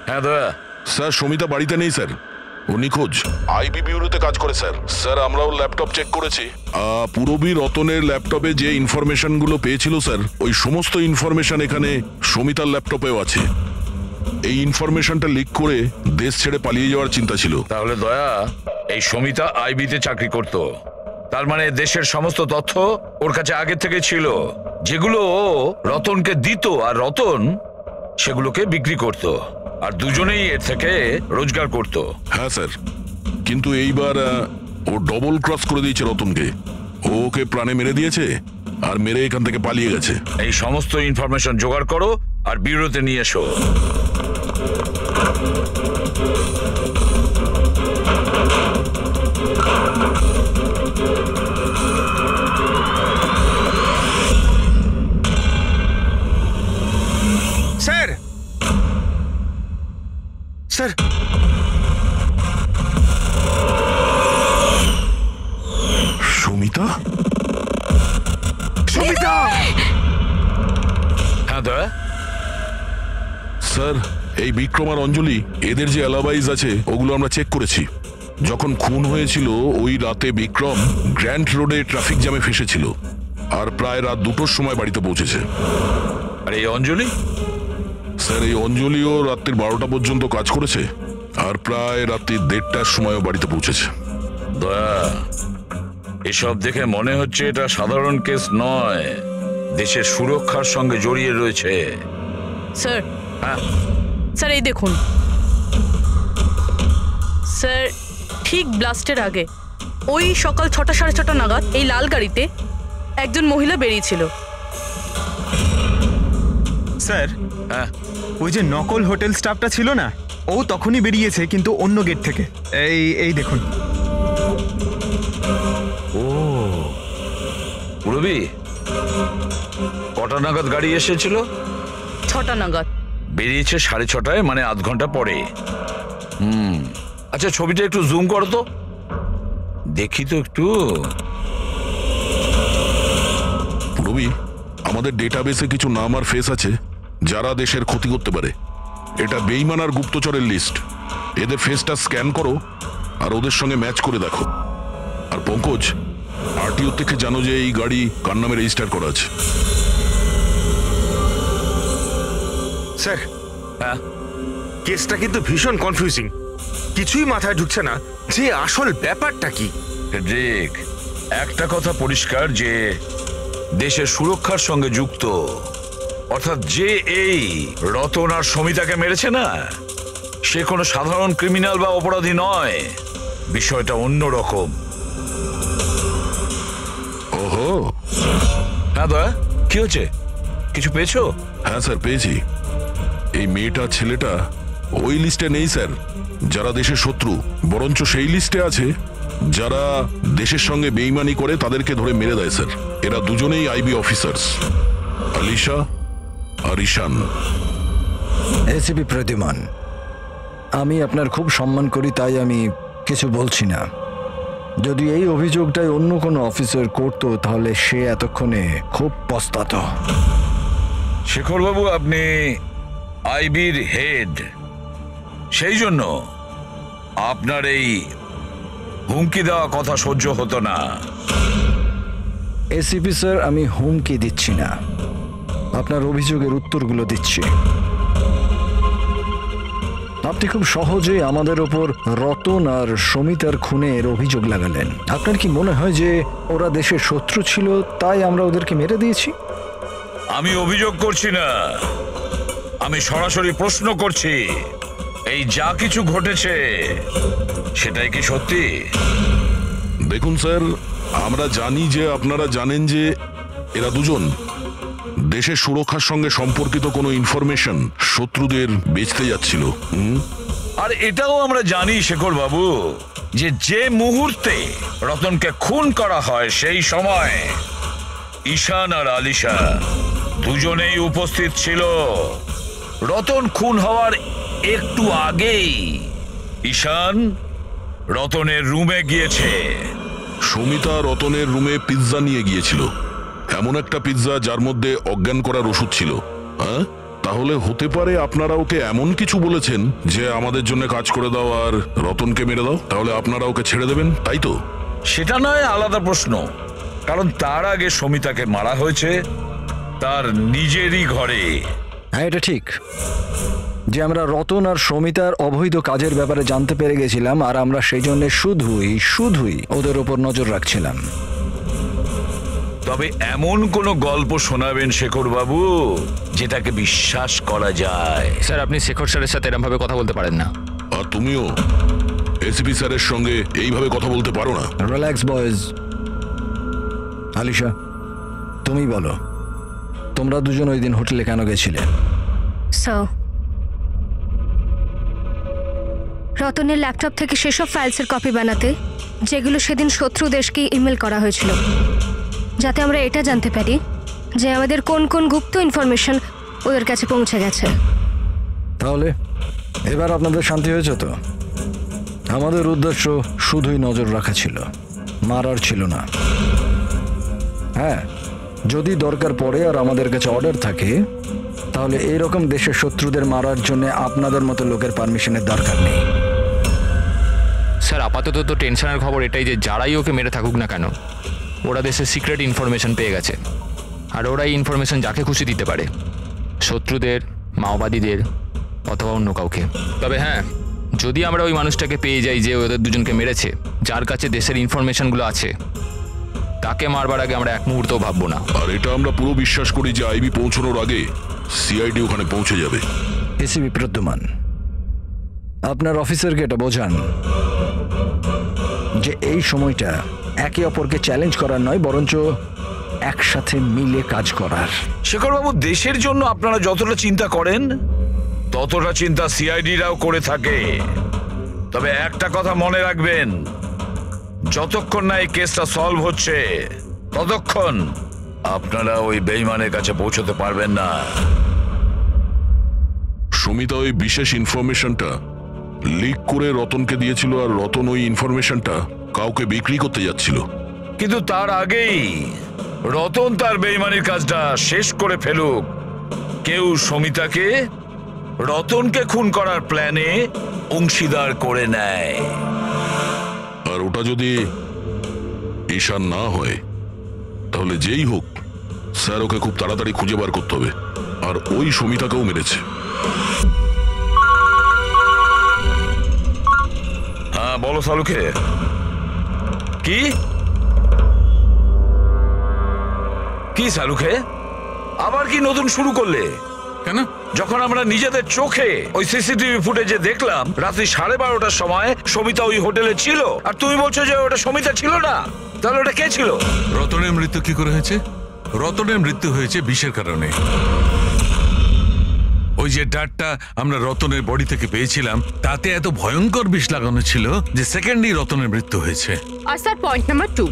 হ্যাঁ দয়া। স্যার, সমিতা বাড়িতে নেই স্যার, ও নিখোঁজ। আইবি বিউরোতে কাজ করে স্যার। স্যার, আমরাও ল্যাপটপ চেক করেছি। পুরবী রতনের ল্যাপটপে যে ইনফরমেশন গুলো পেয়েছিল স্যার, ওই সমস্ত ইনফরমেশন এখানে সমিতার ল্যাপটপেও আছে। এই ইনফরমেশনটা লিক করে দেশ ছেড়ে পালিয়ে যাওয়ার চিন্তা ছিল। তাহলে দয়া, এই সমিতা আইবিতে চাকরি করত, তার মানে দেশের সমস্ত তথ্য ওর কাছে আগে থেকে ছিল, যেগুলো ও রতনকে দিত, আর রতন সেগুলোকে বিক্রি করত, আর দুজনেই এর থেকে রোজগার করত। হ্যাঁ স্যার, কিন্তু এইবার ও ডবল ক্রস করে দিয়েছে রতনকে। ওকে প্রাণে মেরে দিয়েছে আর মেরে এখান থেকে পালিয়ে গেছে। এই সমস্ত ইনফরমেশন জোগাড় করো আর ব্যুরোতে নিয়ে এসো। Sir, sir, Samita, Samita. হ্যাঁ দয়া। স্যার, এই বিক্রম আর অঞ্জলি, এদের যে অ্যালাবাইজ আছে ওগুলো আমরা চেক করেছি। যখন খুন হয়েছিল ওই রাতে বিক্রম গ্র্যান্ড রোডে ট্রাফিক জ্যামে ফেসেছিল, আর প্রায় রাত 2টোর সময় বাড়িতে পৌঁছেছে। আর এই অঞ্জলি? স্যার, এই অঞ্জলিও রাত্রির 12টা পর্যন্ত কাজ করেছে, আর প্রায় রাত্রি 1:30টার সময়ও বাড়িতে পৌঁছেছে। দয়া, এসব দেখে মনে হচ্ছে এটা সাধারণ কেস নয়, দেশের সুরক্ষার সঙ্গে জড়িয়ে রয়েছে। স্যার, হ্যাঁ স্যার, এই দেখুন স্যার, ঠিক ব্লাস্টের আগে ওই সকাল 6টা 6:30 নাগাদ এই লাল গাড়িতে একজন মহিলা বেরিয়েছিল। স্যার, হ্যাঁ, ওই যে নকল হোটেল স্টাফটা ছিল না, ও তখনই বেরিয়েছে, কিন্তু অন্য গেট থেকে। এই দেখুন। ও, পুরবী, কটা নাগাদ গাড়ি এসেছিল? 6টা নাগাদ। বেরিয়েছে 6:30, মানে আধ ঘন্টা পরে। আচ্ছা, ছবিটা একটু জুম করো তো, দেখি তো একটু। রবি, আমাদের ডেটাবেসে কিছু নাম আর ফেস আছে যারা দেশের ক্ষতি করতে পারে। এটা বেইমান আর গুপ্তচরের লিস্ট। এদের ফেসটা স্ক্যান করো আর ওদের সঙ্গে ম্যাচ করে দেখো। আর পঙ্কজ, আরটিও থেকে জানো যে এই গাড়ি কার নামে রেজিস্টার করা আছে। স্যার, কেসটা কিন্তু ভীষণ কনফিউজিং। কিছুই মাথায় ঢুকছে না যে আসল ব্যাপারটা কি। ঠিক, একটা কথা পরিষ্কার যে দেশের সুরক্ষার সঙ্গে যুক্ত, অর্থাৎ যে এই রতন আর সমিতাকে মেরেছে না, সে কোনো সাধারণ ক্রিমিনাল বা অপরাধী নয়। বিষয়টা অন্যরকম। ওহো, হ্যাঁ দয়া, কি হচ্ছে? কিছু পেয়েছো? হ্যাঁ স্যার, পেয়েছি। এই মেয়েটা ছেলেটা ওই লিস্টে নেই স্যার যারা দেশের শত্রু, বরঞ্চ সেই লিস্টে আছে যারা দেশের সঙ্গে বেইমানি করে তাদেরকে ধরে মেরে দেয় স্যার। এরা দুজনেই আইবি অফিসার্স, আলিশা আর ঈশান। এসিপি প্রতিমান, আমি আপনার খুব সম্মান করি, তাই আমি কিছু বলছি না। যদি এই অভিযোগটাই অন্য কোনো অফিসার করতো তাহলে সে এতক্ষণে খুব পস্তাতো। শেখরবাবু, আপনি আইবির হেড, সেই জন্য আপনার এই হুমকি দেওয়া কথা সহ্য হতো না। এসিপি স্যার, আমি হুমকি দিচ্ছি না, আপনার অভিযোগের উত্তরগুলো দিচ্ছি। আপনি খুব সহজেই আমাদের ওপর রতন আর সমিতার খুনের অভিযোগ লাগালেন। আপনার কি মনে হয় যে ওরা দেশের শত্রু ছিল তাই আমরা ওদেরকে মেরে দিয়েছি? আমি অভিযোগ করছি না, আমি সরাসরি প্রশ্ন করছি। এই যা কিছু ঘটেছে সেটাই কি সত্যি? দেখুন স্যার, আমরা জানি যে আপনারা জানেন যে এরা দুজন দেশের সুরক্ষার সঙ্গে সম্পর্কিত কোনো ইনফরমেশন শত্রুদের বেচতে যাচ্ছিল। আর এটাও আমরা জানি শেখর বাবু যে যে মুহূর্তে রতনকে খুন করা হয় সেই সময় ঈশান আর আলিশা দুজনেই উপস্থিত ছিল। রতন খুন হওয়ার একটু আগেই ঈশান রতনের রুমে গিয়েছে। সমিতা রতনের রুমে পিৎজা নিয়ে গিয়েছিল, এমন একটা পিৎজা যার মধ্যে অজ্ঞান করার ওষুধ ছিল। হ্যাঁ, তাহলে হতে পারে আপনারা ওকে এমন কিছু বলেছেন যে আমাদের জন্য কাজ করে দাও আর রতনকে মেরে দাও, তাহলে আপনারা ওকে ছেড়ে দেবেন, তাই তো? সেটা নয় আলাদা প্রশ্ন, কারণ তার আগে সমিতাকে মারা হয়েছে তার নিজেরই ঘরে। হ্যাঁ, এটা ঠিক যে আমরা রতন আর সমিতার অবৈধ কাজের ব্যাপারে জানতে পেরে গেছিলাম, আর আমরা সেই জন্য শুধুই ওদের ওপর নজর রাখছিলাম। তবে এমন কোন গল্প শোনাবেন শেখর বাবু যেটাকে বিশ্বাস করা যায়? স্যার, আপনি শেখর স্যারের সাথে এরকম ভাবে কথা বলতে পারেন না। আর তুমিও এসিপি স্যারের সঙ্গে এইভাবে কথা বলতে পারো না। Relax boys. আলিশা, তুমি বলো, তোমরা দুজন ওই দিন হোটেলে কেন গেছিলে? স্যার, রতনের ল্যাপটপ থেকে সেসব ফাইলসের কপি বানাতে যেগুলো সেদিন শত্রু দেশকে ইমেল করা হয়েছিল, যাতে আমরা এটা জানতে পারি যে আমাদের কোন কোন গুপ্ত ইনফরমেশন ওদের কাছে পৌঁছে গেছে। তাহলে এবার আপনাদের শান্তি হয়েছে তো? আমাদের উদ্দেশ্য শুধুই নজর রাখা ছিল, মারার ছিল না। হ্যাঁ, যদি দরকার পড়ে আর আমাদের কাছে অর্ডার থাকে তাহলে এইরকম দেশের শত্রুদের মারার জন্য আপনাদের মতো লোকের পারমিশনের দরকার নেই। স্যার, আপাতত তো টেনশনের খবর এটাই যে যারাই ওকে মেরে থাকুক না কেন, ওরা দেশের সিক্রেট ইনফরমেশন পেয়ে গেছে, আর ওরা এই ইনফরমেশন যাকে খুশি দিতে পারে, শত্রুদের, মাওবাদীদের অথবা অন্য কাউকে। তবে হ্যাঁ, যদি আমরা ওই মানুষটাকে পেয়ে যাই যে ওদের দুজনকে মেরেছে, যার কাছে দেশের ইনফরমেশনগুলো আছে, তাকে মারবার আগে আমরা এক মুহূর্তও ভাববো না। আর এটা আমরা পুরো বিশ্বাস করি যে আইবি পৌঁছানোর আগে সিআইডি ওখানে পৌঁছে যাবে। এসিপি প্রদ্যুমান, আপনার অফিসারকে এটা বোঝান যে এই সময়টা একে অপরকে চ্যালেঞ্জ করার নয়, বরঞ্চ একসাথে মিলে কাজ করার। শেখরবাবু, দেশের জন্য আপনারা যতটা চিন্তা করেন ততটা চিন্তা সিআইডিরাও করে থাকে। তবে একটা কথা মনে রাখবেন, যতক্ষণ না এই কেসটা সলভ হচ্ছে ততক্ষণ আপনারা ওই বেঈমানের কাছে পৌঁছতে পারবেন না। সুমিতা ওই বিশেষ ইনফরমেশনটা লিক করে রতনকে দিয়েছিল, আর রতন ওই ইনফরমেশনটা কাউকে বিক্রি করতে যাচ্ছিল। কিন্তু তার আগেই রতন তার বেইমানির কাজটা শেষ করে ফেলুক, কেউ সমিতাকে রতনকে খুন করার প্ল্যানে অংশীদার করে নেয়। আর ওটা যদি ঈশান না হয়, তাহলে যেই হোক স্যার ওকে খুব তাড়াতাড়ি খুঁজে বার করতে হবে। আর ওই সমিতাকেও মেরেছে। হ্যাঁ বলো সালুকে। কি কি সালুকে, আবার কি নতুন শুরু করলে? কেন? যখন আমরা নিজেদের চোখে ওই সিসিটিভি ফুটেজে দেখলাম রাত্রি 12:30টার সময় সমিতা ওই হোটেলে ছিল, আর তুমি বলছো যে ওটা সমিতা ছিল না, তাহলে ওটা কে ছিল? রতনের মৃত্যু কি করে হয়েছে? রতনের মৃত্যু হয়েছে বিষের কারণে। ওই যে ডাটটা আমরা রতনের বডি থেকে পেয়েছিলাম, তাতে এত ভয়ঙ্কর বিষ লাগানো ছিল যে সেকেন্ডেই রতনের মৃত্যু হয়েছে। আর স্যার পয়েন্ট নাম্বার 2,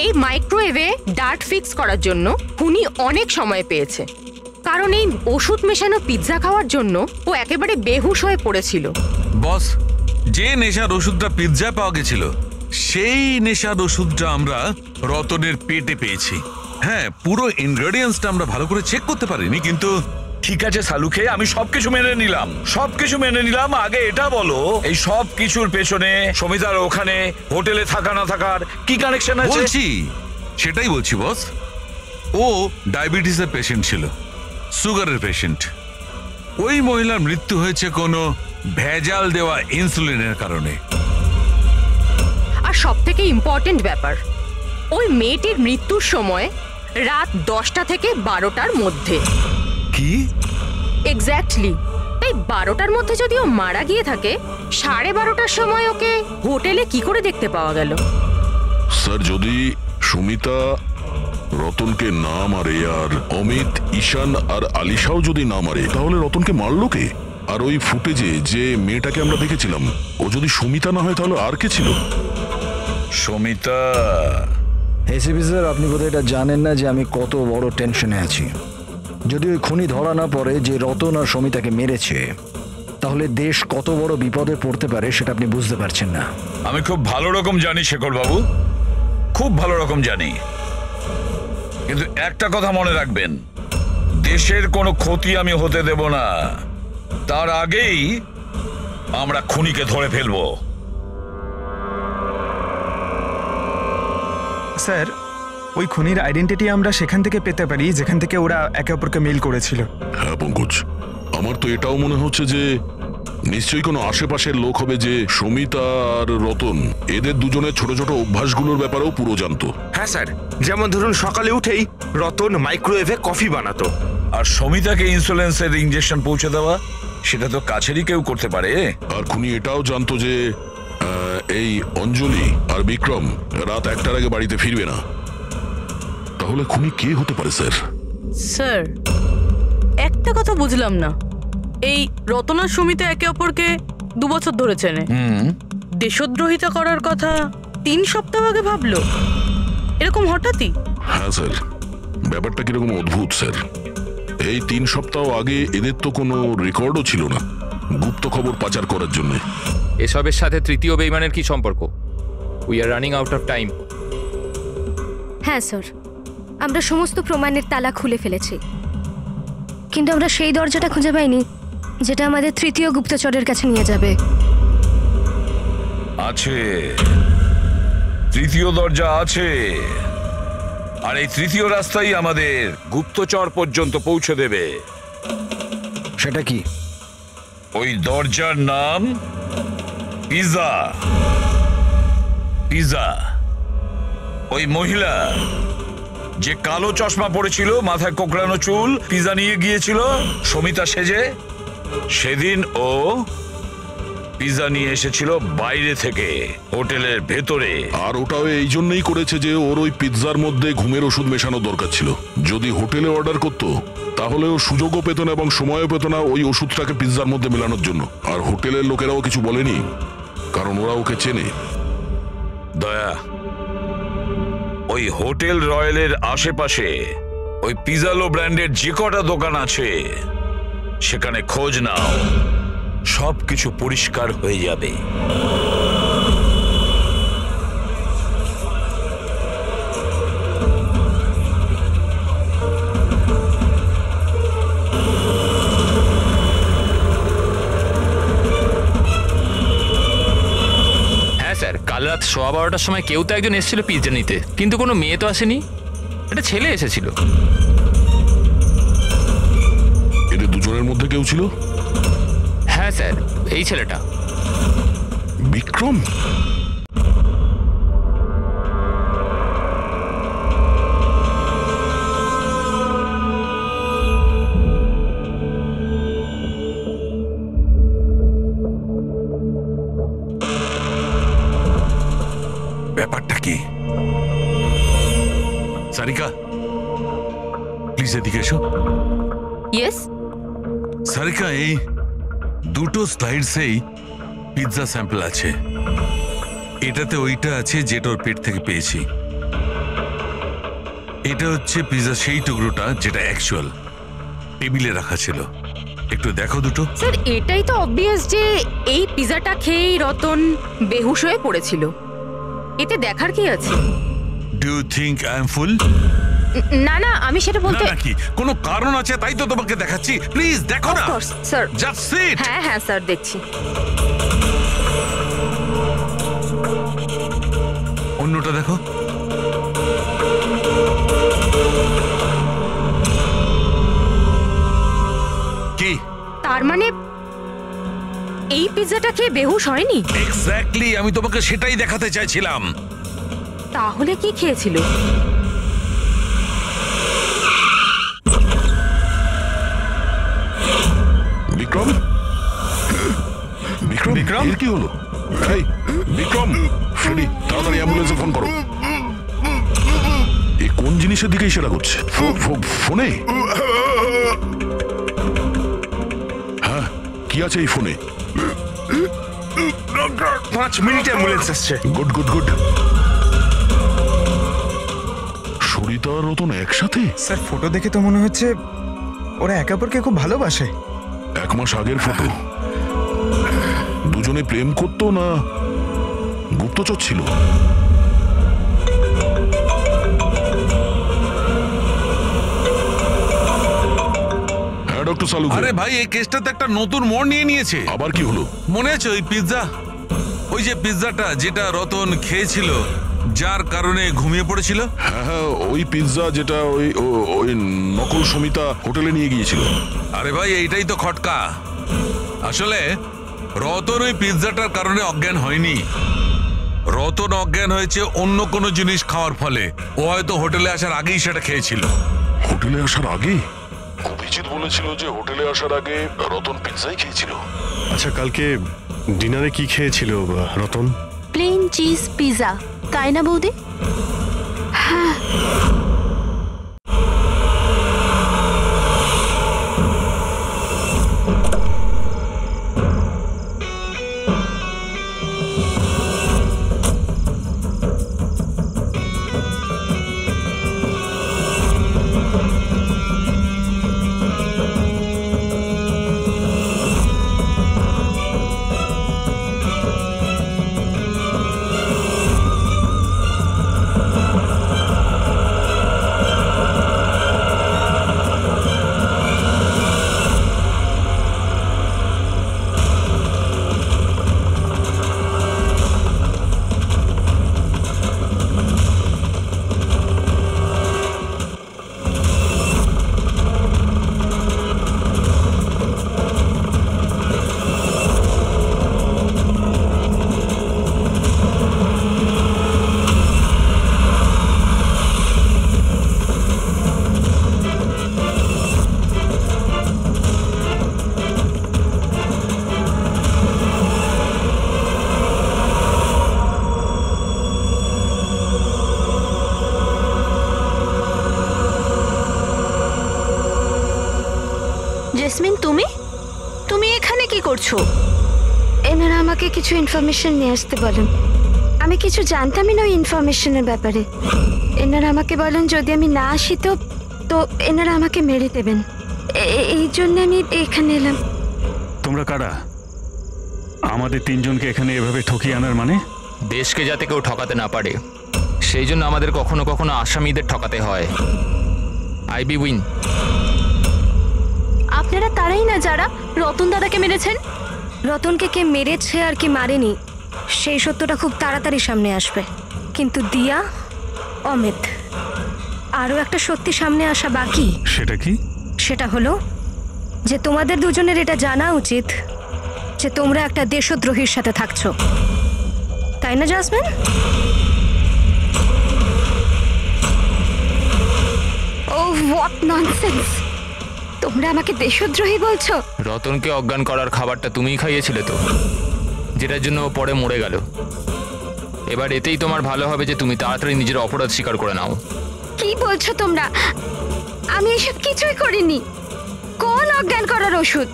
এই মাইক্রোওয়েভে ডার্ট ফিক্স করার জন্য খুনি অনেক সময় পেয়েছে, কারণ এই ওষুধ মেশানো পিৎজা খাওয়ার জন্য ও একেবারে বেহুশ হয়ে পড়েছিল। বস, যে নেশার ওষুধটা পিৎজা পাওয়া গেছিল, সেই নেশার ওষুধটা আমরা রতনের পেটে পেয়েছি। হ্যাঁ, পুরো ইনগ্রেডিয়েন্টসটা আমরা ভালো করে চেক করতে পারিনি, কিন্তু ঠিক আছে সালুকে, আমি সবকিছু মেনে নিলাম। আগে এটা বলো, এই সব কিছুর পেছনে সমিতার ওখানে হোটেলে থাকা না থাকার কি কানেকশন আছে? সেটাই বলছি বস। ও ডায়াবেটিসের পেশেন্ট ছিল, সুগারের পেশেন্ট। ওই মহিলার মৃত্যু হয়েছে কোনো ভেজাল দেওয়া ইনসুলিনের কারণে। আর সব থেকে ইম্পর্টেন্ট ব্যাপার, ওই মেয়েটির মৃত্যুর সময় রাত 10টা থেকে 12টার মধ্যে। কি? এক্স্যাক্টলি। তাই 12টার মধ্যে যদি ও মারা গিয়ে থাকে, 12:30টার সময় ওকে হোটেলে কি করে দেখতে পাওয়া গেল? স্যার, যদি সুমিতা রতনকে না মারে, আর অমিত, ঈশান আর আলিশাও যদি না মারে, তাহলে রতনকে মারলো কে? আর ওই ফুটেজে যে মেয়েটাকে আমরা দেখেছিলাম, ও যদি সুমিতা না হয় তাহলে আর কে ছিল? সুমিতা। এসিপি স্যার, আপনি বোধহয় এটা জানেন না যে আমি কত বড় টেনশনে আছি। যদি ওই খুনি ধরা না পড়ে যে রতন আর সমিতাকে মেরেছে, তাহলে দেশ কত বড় বিপদে পড়তে পারে সেটা আপনি বুঝতে পারছেন না। আমি খুব ভালো রকম জানি শেখর বাবু, খুব ভালো রকম জানি। কিন্তু একটা কথা মনে রাখবেন, দেশের কোনো ক্ষতি আমি হতে দেব না। তার আগেই আমরা খুনিকে ধরে ফেলবো। স্যার, ওই খুনির আইডেন্টিটি আমরা সেখান থেকে পেতে পারি যেখান থেকে ওরা একে অপরকে মেল করেছিল। হ্যাঁ পঙ্কজ, আমার তো এটাও মনে হচ্ছে যে নিশ্চয়ই কোনো আশেপাশের লোক হবে যে সমিতা আর রতন এদের দুজনের ছোট ছোট অভ্যাসগুলোর ব্যাপারেও পুরো জানতো। হ্যাঁ স্যার, যেমন ধরুন সকালে উঠেই রতন মাইক্রোওয়েভে কফি বানাতো। আর সমিতাকে ইনসুলেন্সের ইনজেকশন পৌঁছে দেওয়া, সেটা তো কাছেরই কেউ করতে পারে। আর খুনি এটাও জানতো যে এই অঞ্জলি আর বিক্রম রাত 1টার আগে বাড়িতে ফিরবে না। তাহলে খুনি কে হতে পারে স্যার? স্যার, একটা কথা বুঝলাম না, এই রতনার সমিতা একে অপরকে 2 বছর ধরে চেনে, দেশদ্রোহিতা করার কথা 3 সপ্তাহ আগে ভাবলো, এরকম হঠাৎই? হ্যাঁ স্যার, ব্যাপারটা কিরকম অদ্ভুত স্যার। এই 3 সপ্তাহ আগে এদের তো কোনো রেকর্ডও ছিল না গুপ্ত খবর পাচার করার জন্য। এসবের সাথে তৃতীয় বেইমানের কি সম্পর্ক? We are running out of time. হ্যাঁ স্যার, আমরা সমস্ত প্রমাণের তালা খুলে ফেলেছি, কিন্তু আমরা সেই দরজাটা খুঁজে পাইনি যেটা আমাদের তৃতীয় গুপ্তচরের কাছে নিয়ে যাবে। আছে, তৃতীয় দরজা আছে, আর এই তৃতীয় রাস্তাই আমাদের গুপ্তচর পর্যন্ত পৌঁছে দেবে। সেটা কি? ওই দরজার নাম পিজা। পিজা। ওই মহিলা যে কালো চশমা পড়েছিল, মাথায় কোকড়ানো চুল, পিজা নিয়ে গিয়েছিল সমিতা সেজে, সেদিন ও পিজা নিয়ে এসেছিল বাইরে থেকে হোটেলের ভেতরে। আর ওটাও এই জন্যই করেছে যে ওর ওই পিৎজার মধ্যে ঘুমের ওষুধ মেশানো দরকার ছিল। যদি হোটেলে অর্ডার করতো তাহলে ও সুযোগও পেত না এবং সময়ও পেত না ওই ওষুধটাকে পিৎজার মধ্যে মেলানোর জন্য। আর হোটেলের লোকেরাও কিছু বলেনি, কারণ ওরা ওকে চেনে। দয়া, ওই হোটেল রয়্যালের আশেপাশে ওই পিজালো ব্র্যান্ডের যে কটা দোকান আছে, সেখানে খোঁজ নাও, সবকিছু পরিষ্কার হয়ে যাবে। হ্যাঁ স্যার, কাল রাত 12:15টার সময় কেউ তো একজন এসেছিল পিৎজা নিতে, কিন্তু কোনো মেয়ে তো আসেনি, একটা ছেলে এসেছিল। এদের দুজনের মধ্যে কেউ ছিল? হ্যাঁ স্যার, এই ছেলেটা। বিক্রম? ব্যাপারটা কি? সারিকা, প্লিজ এদিকে এসো। ইয়েস সারিকা, এই দুটো স্লাইডসেই পিৎজা স্যাম্পল আছে। এটাতে ওইটা আছে যেটা ওর পেট থেকে পেয়েছি। এটা হচ্ছে পিৎজা সেই টুকরোটা যেটা অ্যাকচুয়াল টেবিলে রাখা ছিল। একটু দেখো দুটো। স্যার, এটাই তো অবভিয়াস যে এই পিজাটা খেয়েই রতন বেহুশ হয়ে পড়েছিল। এতে দেখার কি আছে? Do you think I am fool? না না, আমি সেটা বলতে নাকি কোনো কারণ আছে তাই তো তোমাকে দেখাচ্ছি। প্লিজ দেখো না। Sir, just sit. হ্যাঁ হ্যাঁ স্যার, দেখছি। অন্যটা দেখো। কি তার মানে এই পিজাটা খেয়ে বেহুশ হয়নি? এক্স্যাক্টলি, আমি তোমাকে সেটাই দেখাতে চাইছিলাম। তাহলে কি খেয়েছিল? বিক্রম? বিক্রম? বিক্রম কি হলো? এই বিক্রম, ফ্রেডি, তাড়াতাড়ি অ্যাম্বুলেন্সে ফোন করো। এই কোন জিনিসের দিকে ইশারা করছে? ফোনে? হ্যাঁ, কি আছে এই ফোনে? 5 মিনিটে অ্যাম্বুলেন্স আসছে। Good good good. সরিতা আর রতন একসাথে? স্যার, ফটো দেখে তো মনে হচ্ছে ওরা একে অপরকে খুব ভালোবাসে। 1 মাস আগের ফটো। দুজনে প্রেম করতো না গুপ্তচর ছিল? হ্যাঁ ডক্টর সালু। আরে ভাই, এই কেসটা তো একটা নতুন মোড় নিয়ে নিয়েছে। আবার কি হলো? মনে আছে ওই পিৎজা, ওই যে পিৎজাটা যেটা রতন খেয়েছিল, যার কারণে ঘুমিয়ে পড়েছিল? হ্যাঁ হ্যাঁ, ওই পিৎজা যেটা ওই নকল সমিতা হোটেলে নিয়ে গিয়েছিল। আরে ভাই, এইটাই তো খটকা। আসলে রতন ওই পিৎজাটার কারণে অজ্ঞান হয়নি। রতন অজ্ঞান হয়েছে অন্য কোনো জিনিস খাওয়ার ফলে। ও হয়তো হোটেলে আসার আগেই সেটা খেয়েছিল। হোটেলে আসার আগে? অভিজিৎ বলেছিল যে হোটেলে আসার আগে রতন পিৎজাই খেয়েছিল। আচ্ছা, কালকে ডিনারে কি খেয়েছিল রতন? প্লেন চিজ পিৎজা, তাই না বৌদি? হ্যাঁ। জেসমিন, তুমি এখানে কি করছো? এনারা আমাকে কিছু ইনফরমেশন নিয়ে আসতে বলেন। আমি কিছু জানতামই না ওই ইনফরমেশনের ব্যাপারে। এনারা আমাকে বলেন যদি আমি না আসি তো এনারা আমাকে মেরে দেবেন। এই জন্য আমি এখানে এলাম। তোমরা কারা? আমাদের তিনজনকে এখানে এভাবে ঠকিয়ে আনার মানে? দেশকে যাতে কেউ ঠকাতে না পারে সেই জন্য আমাদের কখনো কখনো আসামিদের ঠকাতে হয়। IB win. আপনারা তারাই না যারা রতন দাদাকে মেরেছেন? রতনকে কে মেরেছে আর কি মারেনি সেই সত্যটা খুব তাড়াতাড়ি সামনে আসবে, কিন্তু দিয়া, অমিত, আরও একটা সত্যি সামনে আসা বাকি। সেটা কি? সেটা হলো যে তোমাদের দুজনের এটা জানা উচিত যে তোমরা একটা দেশদ্রোহীর সাথে থাকছো, তাই না জাসমিন? O what nonsense! তোমরা আমাকে দেশদ্রোহী বলছো? রতনকে অজ্ঞান করার খাবারটা তুমিই খাইয়েছিলে তো, যেটার জন্য ও পরে মরে গেল। এবার এতেই তোমার ভালো হবে যে তুমি তাড়াতাড়ি নিজের অপরাধ স্বীকার করে নাও। কি বলছো তোমরা? আমি এসব কিছুই করিনি। কোন অজ্ঞান করার ওষুধ?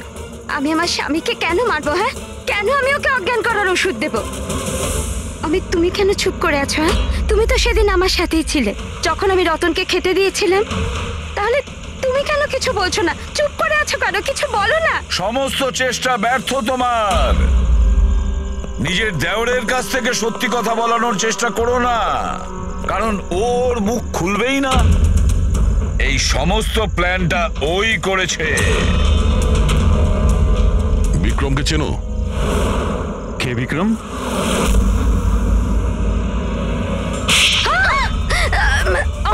আমি আমার স্বামীকে কেন মারবো? হ্যাঁ, কেন আমি ওকে অজ্ঞান করার ওষুধ দেব? অমিত, তুমি কেন চুপ করে আছো? হ্যাঁ, তুমি তো সেদিন আমার সাথেই ছিলে যখন আমি রতনকে খেতে দিয়েছিলাম। তাহলে তুমি কেন কিছু বলছো না? চুপ করে আছো কেন? কিছু বলো না। সমস্ত চেষ্টা ব্যর্থ তোমার। নিজের দেওরের কাছ থেকে সত্যি কথা বলানোর চেষ্টা করো না, কারণ ওর মুখ খুলবেই না। এই সমস্ত প্ল্যানটা ওই করেছে। বিক্রমকে চেনো? কে বিক্রম?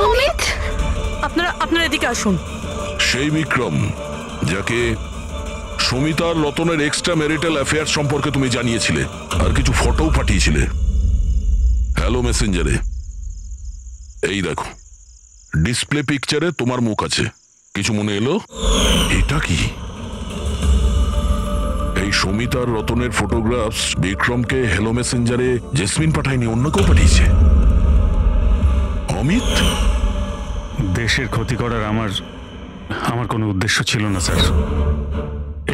অমিত, আপনারা এদিকে আসুন। সেই বিক্রম যাকে সমিতার রতনের এক্সট্রা ম্যারিটাল অ্যাফেয়ার সম্পর্কে তুমি জানিয়েছিলে আর কিছু ফটোও পাঠিয়েছিলে হ্যালো মেসেঞ্জারে। এই দেখো, ডিসপ্লে পিকচারে তোমার মুখ আছে। কিছু মনে এলো? এটা কি? এই সমিতার রতনের ফটোগ্রাফস বিক্রমকে হ্যালো মেসেঞ্জারে জেসমিন পাঠায়নি, অন্য কেউ পাঠিয়েছে। অমিত, দেশের ক্ষতি করার আমার কোনো উদ্দেশ্য ছিল না স্যার।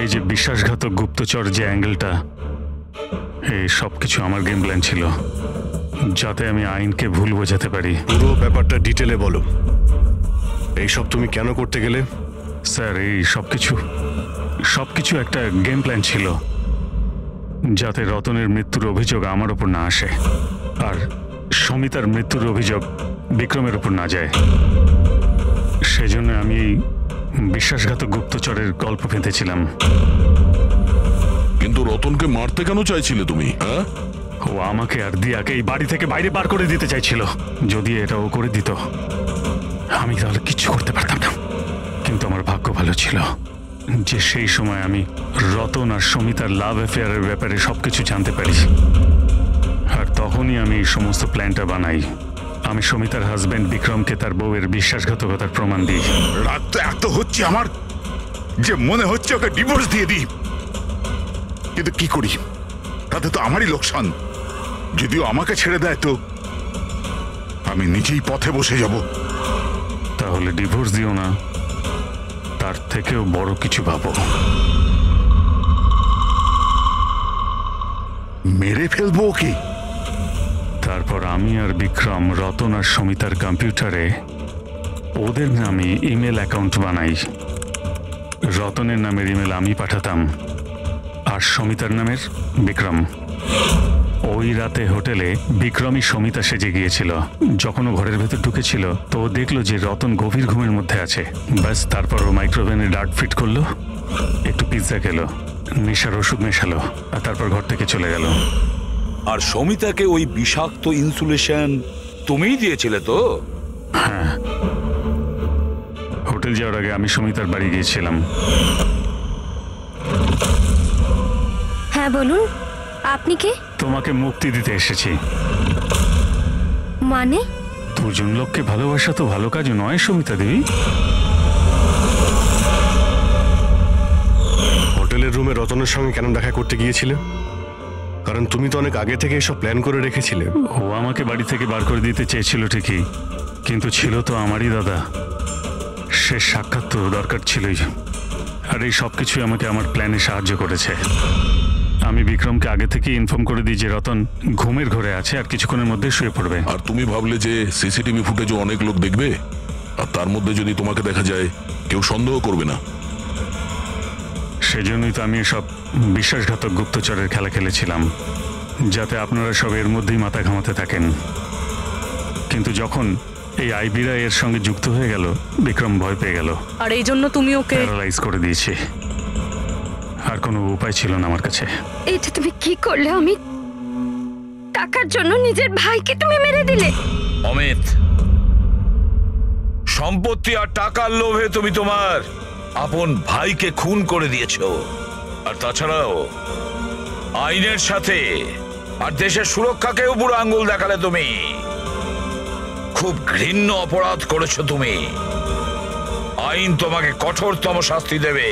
এই যে বিশ্বাসঘাতক গুপ্তচর যে অ্যাঙ্গেলটা, এই সব কিছু আমার গেম প্ল্যান ছিল, যাতে আমি আইনকে ভুল বোঝাতে পারি। পুরো ব্যাপারটা ডিটেলে বলো। এইসব তুমি কেন করতে গেলে? স্যার, এই সব কিছু একটা গেম প্ল্যান ছিল, যাতে রতনের মৃত্যুর অভিযোগ আমার ওপর না আসে আর সমিতার মৃত্যুর অভিযোগ বিক্রমের ওপর না যায়। সেজন্য আমি বিশ্বাসঘাতক গুপ্তচরের গল্প পেতেছিলাম। কিন্তু রতনকে মারতে কেন চাইছিলে তুমি? হ্যাঁ, ও আমাকে আর দিয়াকে এই বাড়ি থেকে বাইরে বার করে দিতে চাইছিল। যদি এটা ও করে দিত আমি তাহলে কিচ্ছু করতে পারতাম না। কিন্তু আমার ভাগ্য ভালো ছিল যে সেই সময় আমি রতন আর সমিতার লাভ অ্যাফেয়ারের ব্যাপারে সবকিছু জানতে পারি। আর তখনই আমি এই সমস্ত প্ল্যানটা বানাই। আমি সমিতার হাজবেন্ড বিক্রমকে তার বউয়ের বিশ্বাসঘাতকতার প্রমাণ দিই। রাত তো এত হচ্ছে আমার যে মনে হচ্ছে ওকে ডিভোর্স দিয়ে দিই, কিন্তু কি করি? তাতে তো আমারই লোকসান। যদিও আমাকে ছেড়ে দেয় তো আমি নিজেই পথে বসে যাব। তাহলে ডিভোর্স দিও না, তার থেকেও বড় কিছু ভাবো। মেরে ফেলবো ওকে। তারপর আমি আর বিক্রম রতন আর সমিতার কম্পিউটারে ওদের নামে ইমেল অ্যাকাউন্ট বানাই। রতনের নামের ইমেল আমি পাঠাতাম আর সমিতার নামের বিক্রম। ওই রাতে হোটেলে বিক্রমই সমিতা সেজে গিয়েছিল। যখন ও ঘরের ভেতর ঢুকেছিল তো ও দেখলো যে রতন গভীর ঘুমের মধ্যে আছে। ব্যাস, তারপর ও মাইক্রোওভেনে ডার্ট ফিট করলো, একটু পিৎজা খেলো, নেশার ওষুধ মেশালো আর তারপর ঘর থেকে চলে গেল। আর সমিতাকে ওই বিষাক্ত ইনসুলেশন তুমিই দিয়েছিলে তো? হ্যাঁ, হোটেল যাওয়ার আগে আমি সমিতার বাড়ি গিয়েছিলাম। হ্যাঁ বলুন, আপনি কে? তোমাকে মুক্তি দিতে এসেছি। মানে? দুজন লোককে ভালোবাসা তো ভালো কাজ নয় সমিতা দেবী। হোটেলের রুমে রতনের সঙ্গে কেন দেখা করতে গিয়েছিলে? কারণ তুমি তো অনেক আগে থেকে এসব প্ল্যান করে রেখেছিলে। ও আমাকে বাড়ি থেকে বার করে দিতে চেয়েছিল ঠিকই, কিন্তু ছিল তো আমারই দাদা। শেষ সাক্ষাৎ তো দরকার ছিলই। আর এই সব কিছুই আমাকে আমার প্ল্যানে সাহায্য করেছে। আমি বিক্রমকে আগে থেকে ইনফর্ম করে দিই যে রতন ঘুমের ঘরে আছে আর কিছুক্ষণের মধ্যে শুয়ে পড়বে। আর তুমি ভাবলে যে সিসিটিভি ফুটেজও অনেক লোক দেখবে, আর তার মধ্যে যদি তোমাকে দেখা যায় কেউ সন্দেহ করবে না, সেজন্যই তো আমি সব বিশ্বাসঘাতক গুপ্তচরের খেলা খেলেছিলাম, যাতে আপনারা সব এর মধ্যেই মাথা ঘামাতে থাকেন। কিন্তু যখন এই আইবিরা এর সঙ্গে যুক্ত হয়ে গেল, বিক্রম ভয় পেয়ে গেল, আর এই জন্য তুমি ওকে প্যারালাইজ করে দিয়েছি। আর কোনো উপায় ছিল না আমার কাছে। এটা তুমি কি করলে অমিত? টাকার জন্য নিজের ভাইকে তুমি মেরে দিলে। অমিত, সম্পত্তি আর টাকার লোভে তুমি তোমার আপন ভাইকে খুন করে দিয়েছো। আর তাছাড়াও আইনের সাথে আর দেশের সুরক্ষাকেও বুড়ো আঙ্গুল দেখালে তুমি। খুব ঘৃণ্য অপরাধ করেছো তুমি। আইন তোমাকে কঠোরতম শাস্তি দেবে।